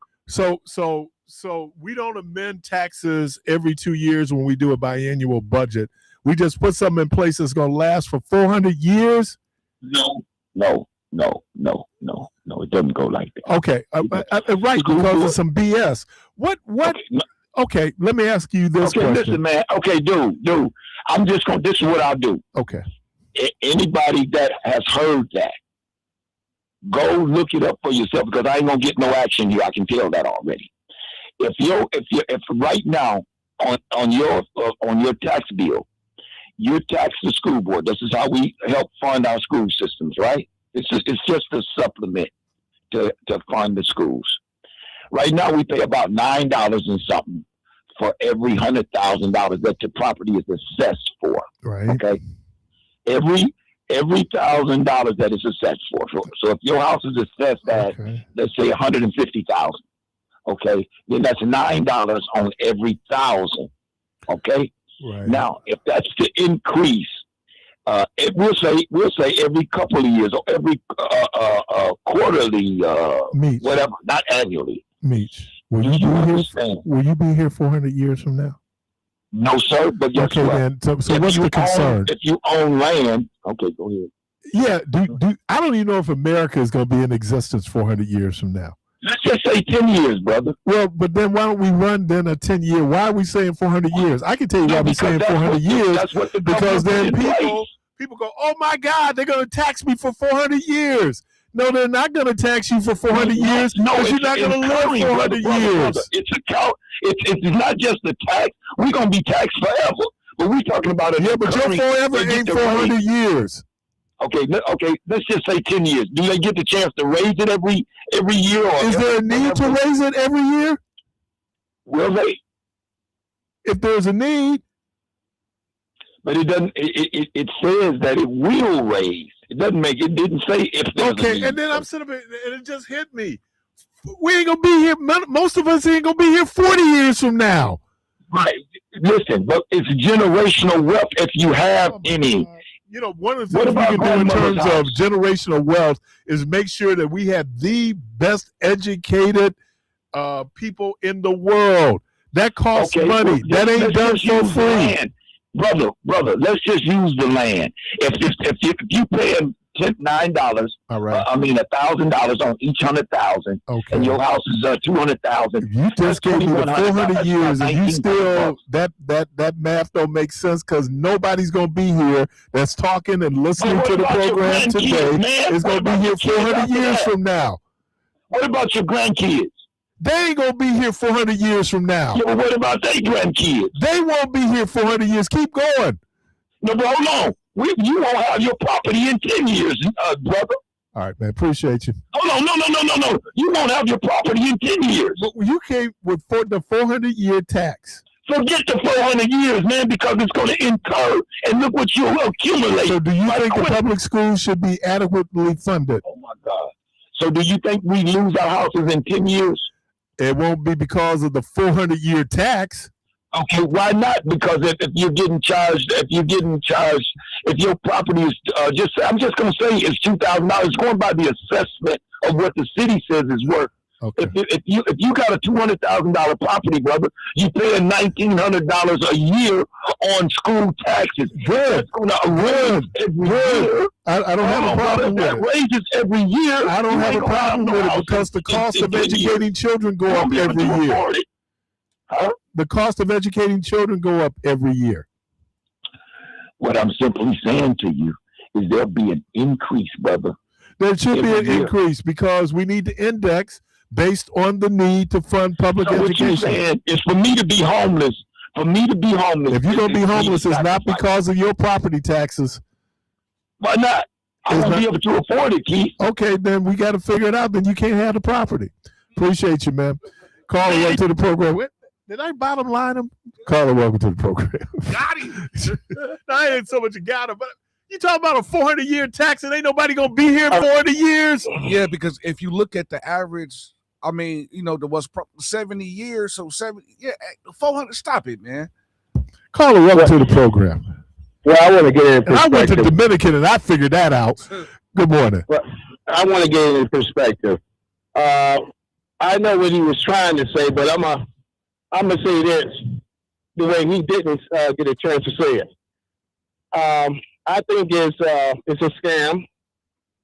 So we don't amend taxes every 2 years when we do a biannual budget. We just put something in place that's going to last for 400 years? No. It doesn't go like that. Okay, right, because of some BS. What? Okay, let me ask you this question. Listen, man. Okay, dude. This is what I'll do. Okay. Anybody that has heard that, go look it up for yourself, because I ain't gonna get no action here. I can tell that already. If right now on your tax bill, you tax the school board. This is how we help fund our school systems, right? It's just a supplement to fund the schools. Right now, we pay about $9 and something for every $100,000 that the property is assessed for. Right. Okay. Every $1,000 that is assessed for. So if your house is assessed at, let's say, $150,000. Okay, then that's $9 on every 1,000. Okay, Right. Now, if that's to increase, we'll say every couple of years or every quarterly, Meech, whatever, not annually. Meech, will you be here 400 years from now? No, sir. But guess okay, what? Then. So what's the concern? If you own land, okay, go ahead. Yeah. I don't even know if America is going to be in existence 400 years from now. Let's just say 10 years, brother. Well, but then why don't we run then a 10-year? Why are we saying 400 years? I can tell you why we're saying 400 years. Because then people go, oh my God, they're going to tax me for 400 years. No, they're not going to tax you for 400 years because you're not going to live 400 years. It's not just the tax. We're going to be taxed forever. But we're talking about it. Yeah, but your forever ain't 400 years. Okay. Let's just say 10 years. Do they get the chance to raise it every year? Or is there a need to raise it every year? Will they? If there's a need. But it doesn't. It says that it will raise. It didn't say if there's a need. And then I'm sitting there, and it just hit me. We ain't gonna be here. Most of us ain't gonna be here 40 years from now. Right. Listen, but it's generational wealth if you have any. You know, one of the things we can do in terms of generational wealth is make sure that we have the best educated people in the world. That costs money. That ain't done for free. Brother, let's just use the land. If you pay $9, all right. $1,000 on each 100,000, and your house is 200,000. You just gave me the 400 years, and you still that math don't make sense because nobody's gonna be here that's talking and listening to the program today is gonna be here 400 years from now. What about your grandkids? They ain't gonna be here 400 years from now. Yeah, but what about their grandkids? They won't be here 400 years. Keep going. No, but hold on. You won't have your property in 10 years, brother. All right, man. Appreciate you. Hold on. No. You won't have your property in 10 years. But you came with the 400-year tax. Forget the 400 years, man, because it's going to incur, and look what you'll accumulate. So do you think the public schools should be adequately funded? Oh, my God. So do you think we lose our houses in 10 years? It won't be because of the 400-year tax. Okay, why not? Because if you're getting charged, if your property is I'm just going to say it's $2,000. It's going by the assessment of what the city says is worth. Okay. If you got a $200,000 property, brother, you paying $1,900 a year on school taxes. Good. That's going to raise every year. I don't have a problem with it. That raises every year. I don't have a problem with it because the cost of educating children go up every year. Huh? The cost of educating children go up every year. What I'm simply saying to you is there'll be an increase, brother. There should be an increase because we need to index based on the need to fund public education. What you're saying is for me to be homeless. If you're going to be homeless, it's not because of your property taxes. Why not? I won't be able to afford it, Keith. Okay, then we got to figure it out. Then you can't have the property. Appreciate you, man. Caller, welcome to the program. Did I bottom line him? Caller, welcome to the program. Got him. I ain't so much you got him, but you talking about a 400-year tax and ain't nobody going to be here 400 years? Yeah, because if you look at the average, there was 70 years, so 400. Stop it, man. Caller, welcome to the program. Well, I want to get in perspective. I went to Dominican and I figured that out. Good morning. Well, I want to get it in perspective. I know what he was trying to say, but I'm gonna say this the way he didn't get a chance to say it. I think it's a scam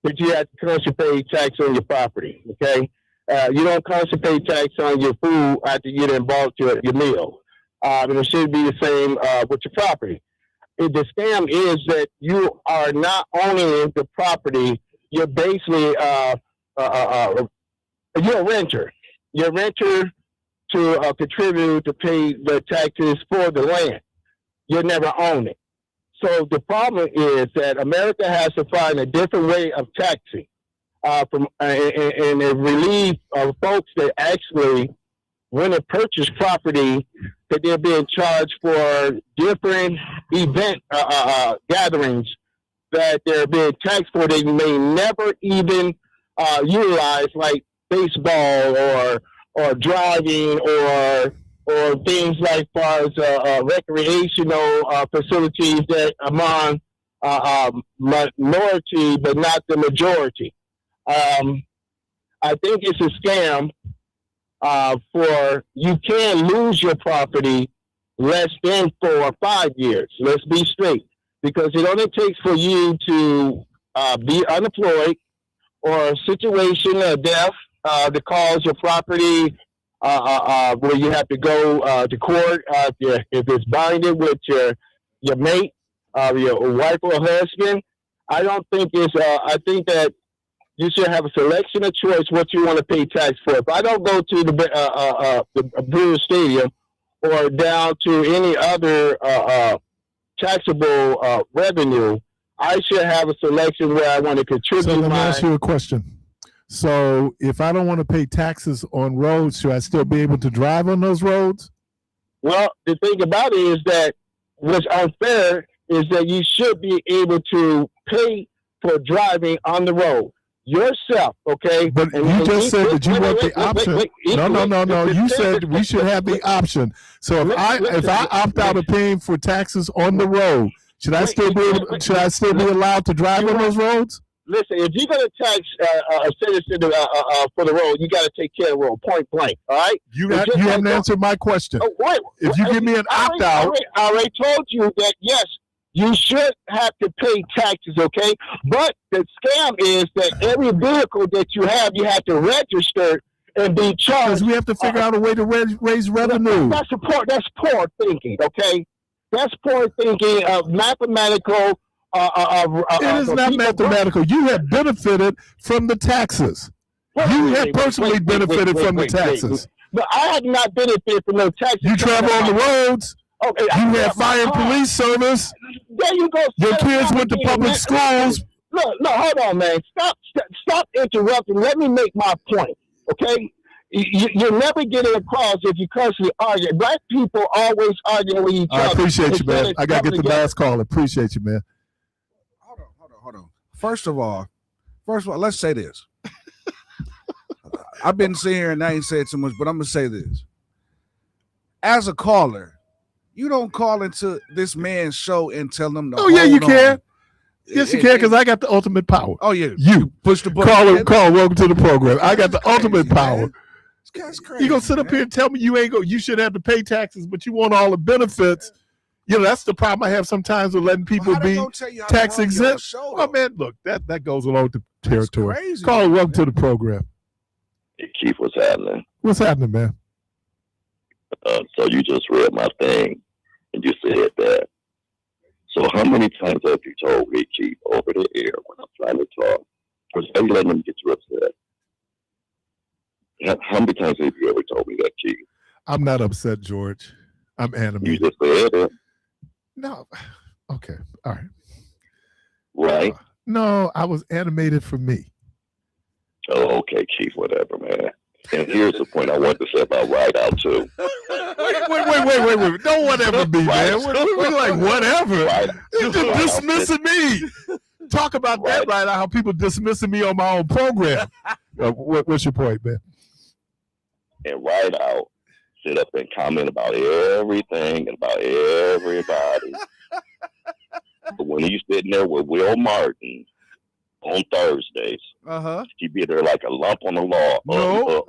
that you have to constantly pay tax on your property. Okay, you don't constantly pay tax on your food after you done bought your meal, and it should be the same with your property. The scam is that you are not owning the property. You're basically you're a renter. You're a renter to contribute to pay the taxes for the land. You never own it. So the problem is that America has to find a different way of taxing and relieve folks that actually, when they purchase property, that they're being charged for different event gatherings that they're being taxed for. They may never even utilize, like baseball or driving or or things like far as recreational facilities that among minority, but not the majority. I think it's a scam. For you can lose your property less than 4 or 5 years. Let's be straight, because it only takes for you to be unemployed or a situation of death to cause your property where you have to go to court if it's binded with your mate, your wife or husband. I don't think it's. I think that you should have a selection of choice what you want to pay tax for. If I don't go to the Brewers Stadium or down to any other taxable revenue, I should have a selection where I want to contribute. So let me ask you a question. So if I don't want to pay taxes on roads, should I still be able to drive on those roads? Well, the thing about it is that what's unfair is that you should be able to pay for driving on the road yourself, okay? But you just said that you want the option. No. You said we should have the option. So if I opt out of paying for taxes on the road, should I still be allowed to drive on those roads? Listen, if you're going to tax a citizen for the road, you got to take care of the road, point blank. All right. You haven't answered my question. Oh, wait, if you give me an opt out, I already told you that yes. You should have to pay taxes, okay? But the scam is that every vehicle that you have to register and be charged. Because we have to figure out a way to raise revenue. That's poor thinking, okay? That's poor thinking of mathematical. It is not mathematical. You have benefited from the taxes. You have personally benefited from the taxes. But I have not benefited from no taxes. You travel on the roads. Okay, you have fire and police service. There you go. Your kids went to public schools. No, hold on, man. Stop interrupting. Let me make my point, okay? You're never getting across if you constantly argue. Black people always arguing with each other. I appreciate you, man. I got to get the last call. Appreciate you, man. Hold on. First of all, let's say this. I've been sitting here and I ain't said too much, but I'm going to say this. As a caller, you don't call into this man's show and tell them to hold on. You can. Yes, you can, because I got the ultimate power. Oh, yeah. You push the button. Call, welcome to the program. I got the ultimate power. That's crazy. You going to sit up here and tell me you should have to pay taxes, but you want all the benefits. You know, that's the problem I have sometimes with letting people be tax exempt. Oh, man, look, that goes along with the territory. Crazy, Call, welcome to the program. Hey, Keith, what's happening? What's happening, man? So you just read my thing, and you said that. So how many times have you told me, Keith, over the air when I'm trying to talk? Because I'm letting them get you upset. How many times have you ever told me that, Keith? I'm not upset, George. I'm animated. You just said it. No. Okay. All right. Right? No, I was animated for me. Oh, okay, Keith, whatever, man. And here's the point I want to say about Ride Out, too. Wait. Don't whatever be, man. We're like, whatever. You're dismissing me. Talk about that right now, how people dismissing me on my own program. What's your point, man? And Ride Out sit up and comment about everything and about everybody. But when he's sitting there with Will Martin on Thursdays, he'd be there like a lump on the log. No,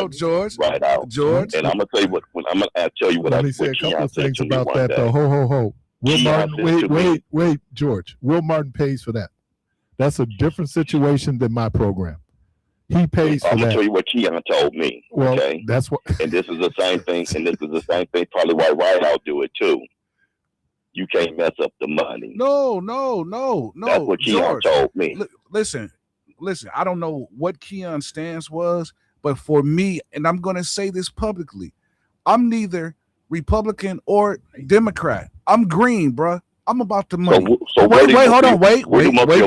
George. Right out, George. And I'm gonna tell you what. I'm gonna tell you what. Let me say a couple of things about that, though. Ho. Will Martin, wait, George. Will Martin pays for that. That's a different situation than my program. He pays for that. I'm gonna tell you what Keon told me. Well, okay, that's what. And this is the same thing. And this is the same thing. Probably why Ride Out do it too. You can't mess up the money. No. That's what Keon told me. Listen. I don't know what Keon's stance was, but for me, and I'm going to say this publicly, I'm neither Republican or Democrat. I'm green, bruh. I'm about the money. So wait, hold on. Wait,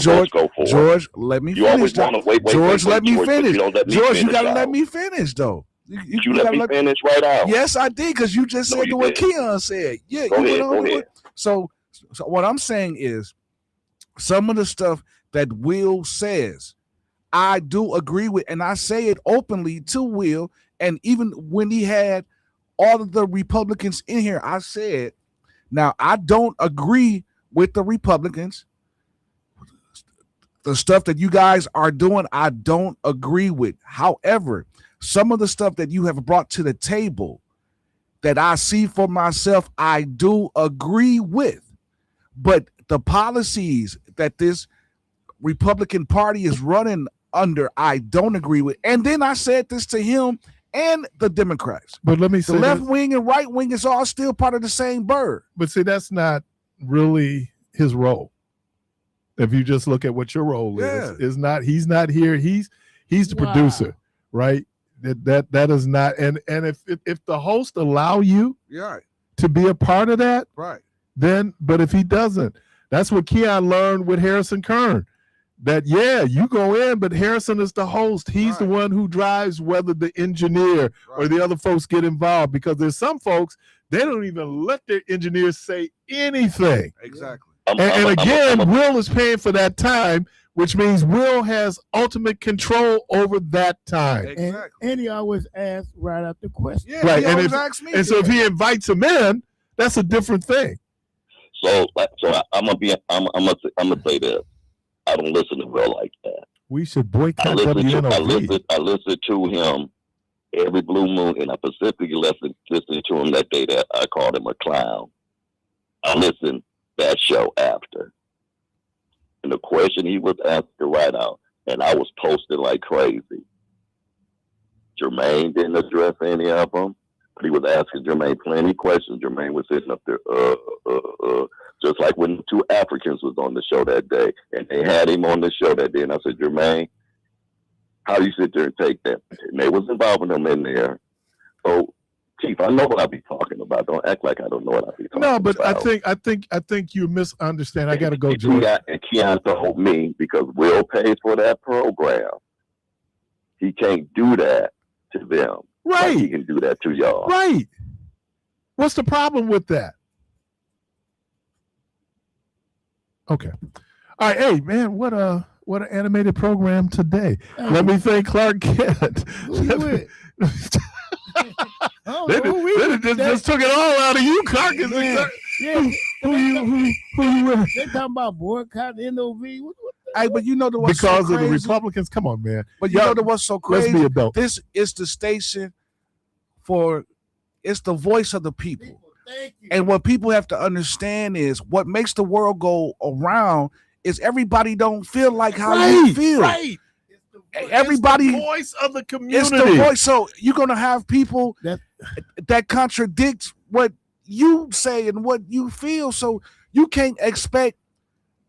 George. Go for? George, let me finish. George, let me finish. George, you got to let me finish, though. You let me finish right out. Yes, I did, because you just said what Keon said. Yeah, go ahead. So what I'm saying is some of the stuff that Will says, I do agree with, and I say it openly to Will, And even when he had all of the Republicans in here, I said, now I don't agree with the Republicans. The stuff that you guys are doing, I don't agree with. However, some of the stuff that you have brought to the table that I see for myself, I do agree with. But the policies that this Republican Party is running under, I don't agree with. And then I said this to him and the Democrats. But let me say the left wing and right wing is all still part of the same bird. But see, that's not really his role. If you just look at what your role is not, he's not here. He's the producer, right? That is not, and if the host allow you to be a part of that, right? Then, but if he doesn't, that's what Keon learned with Harrison Kern. That you go in, but Harrison is the host. He's the one who drives whether the engineer or the other folks get involved, because there's some folks, they don't even let their engineers say anything. Exactly. And again, Will is paying for that time, which means Will has ultimate control over that time. Exactly. And he always asks right out the question. Yeah, right. He always asks me. And so if he invites him in, that's a different thing. So I'm gonna say this. I don't listen to Will like that. We should boycott WNOV. I listen to him every blue moon, and I specifically listened to him that day that I called him a clown. I listened that show after, and the question he was asking right out, and I was posting like crazy. Jermaine didn't address any of them, but he was asking Jermaine plenty of questions. Jermaine was sitting up there, just like when the two Africans was on the show that day, and they had him on the show that day, and I said, Jermaine, how do you sit there and take that? And they was involving him in there. So, Chief, I know what I be talking about. Don't act like I don't know what I be talking about. No, but I think you misunderstand. I got to go, George. And Keon told me, because Will pays for that program, he can't do that to them. Right. Like he can do that to y'all. Right. What's the problem with that? Okay. All right. Hey, man, what an animated program today. Let me thank Clark Kent. They just took it all out of you, Clark. Who you with? They talking about boycott NOV. Hey, but you know what's because so of the crazy? Republicans. Come on, man. But you know what's so crazy? Let's be adult. This is the station it's the voice of the people. Thank you. And what people have to understand is what makes the world go around is everybody don't feel like how you feel. Right. Everybody, it's the voice of the community. It's the voice. So you're gonna have people that contradict what you say and what you feel. So you can't expect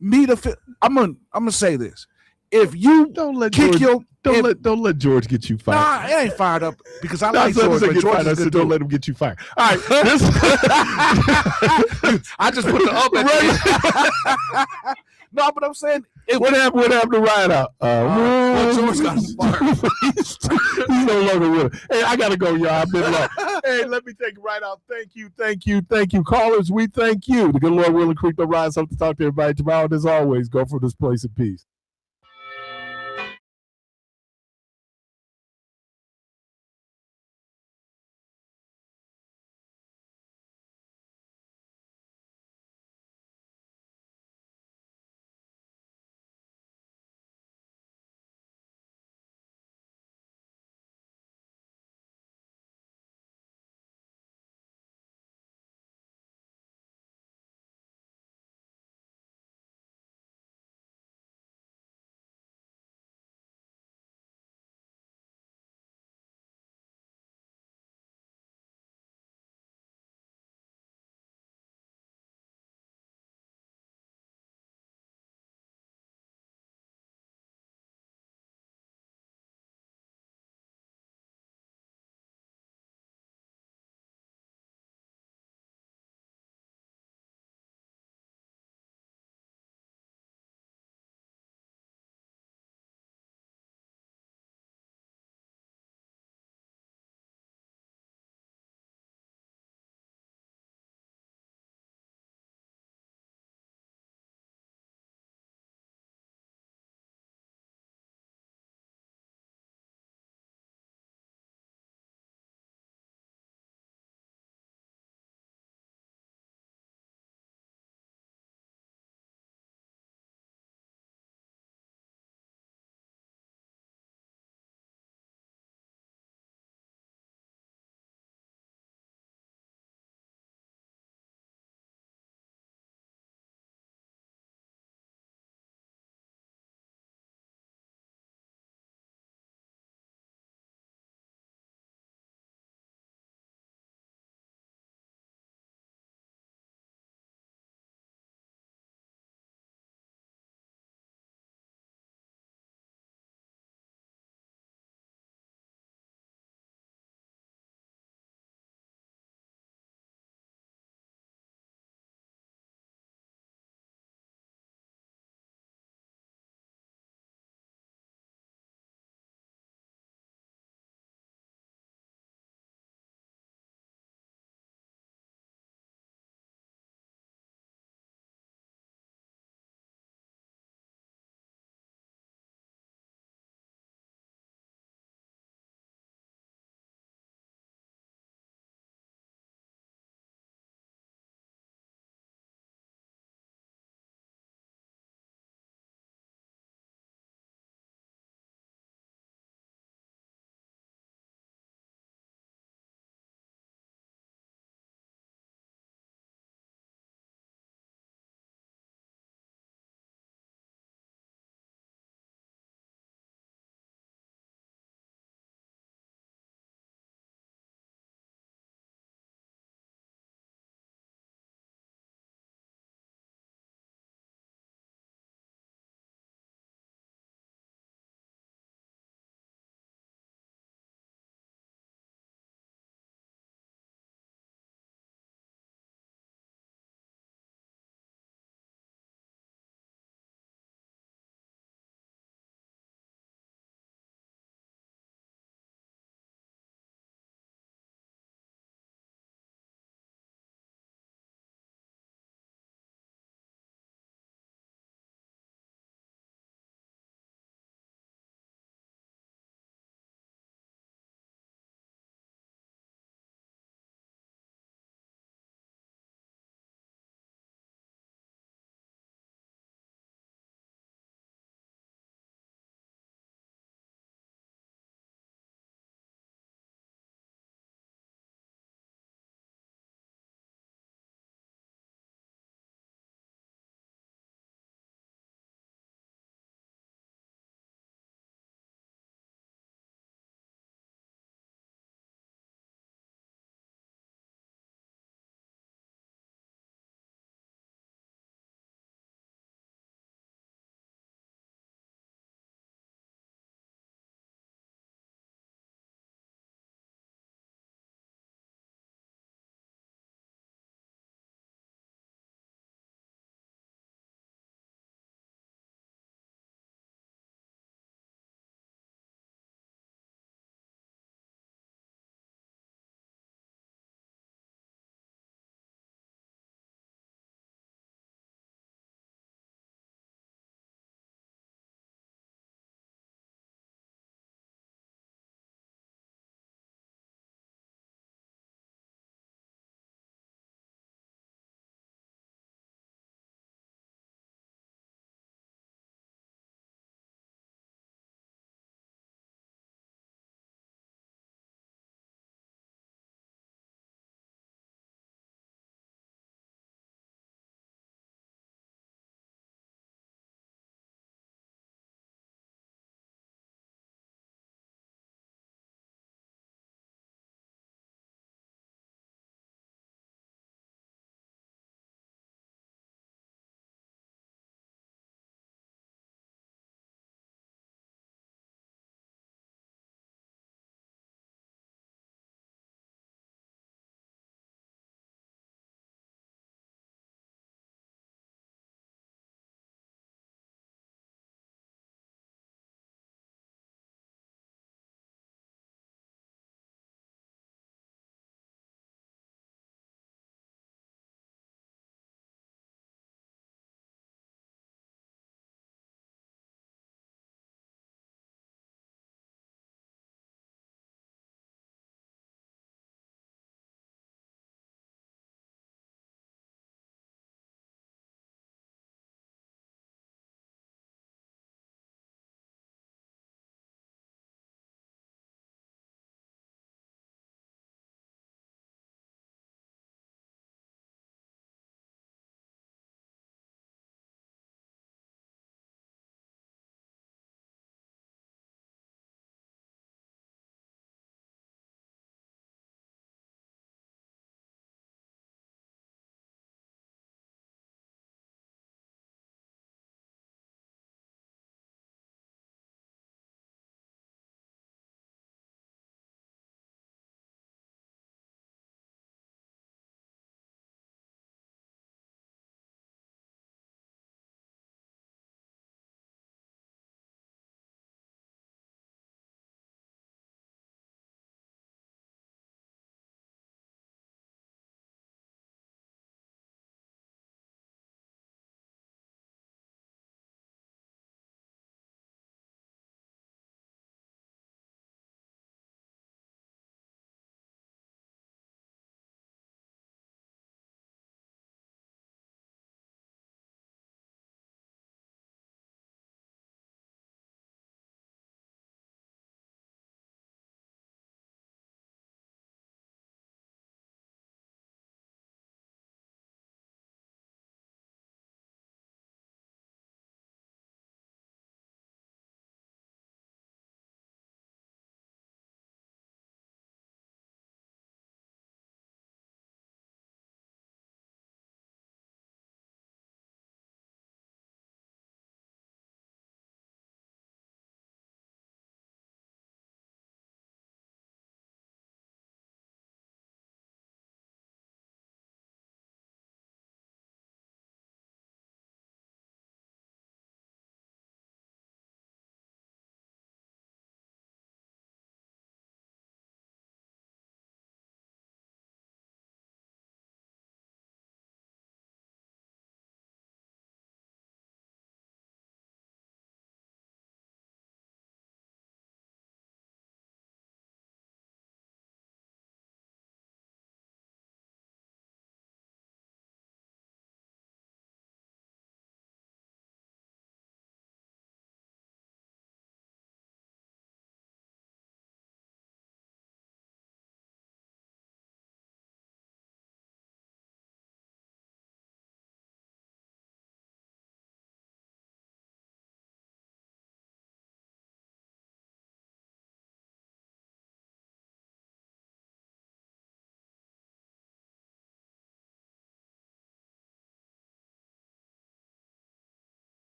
me to feel. I'm gonna say this. If you don't let George get you fired. Nah, it ain't fired up because I like George. But George is good. Don't let him get you fired. All right, I just put the up at No, but I'm saying what happened to Ryan out? George got fired. He's no longer with us. Hey, I gotta go, y'all. I've been long. Hey, let me take it right out. Thank you, callers. We thank you. The good Lord will and creep the rise up to talk to everybody tomorrow. And as always, go for this place of peace.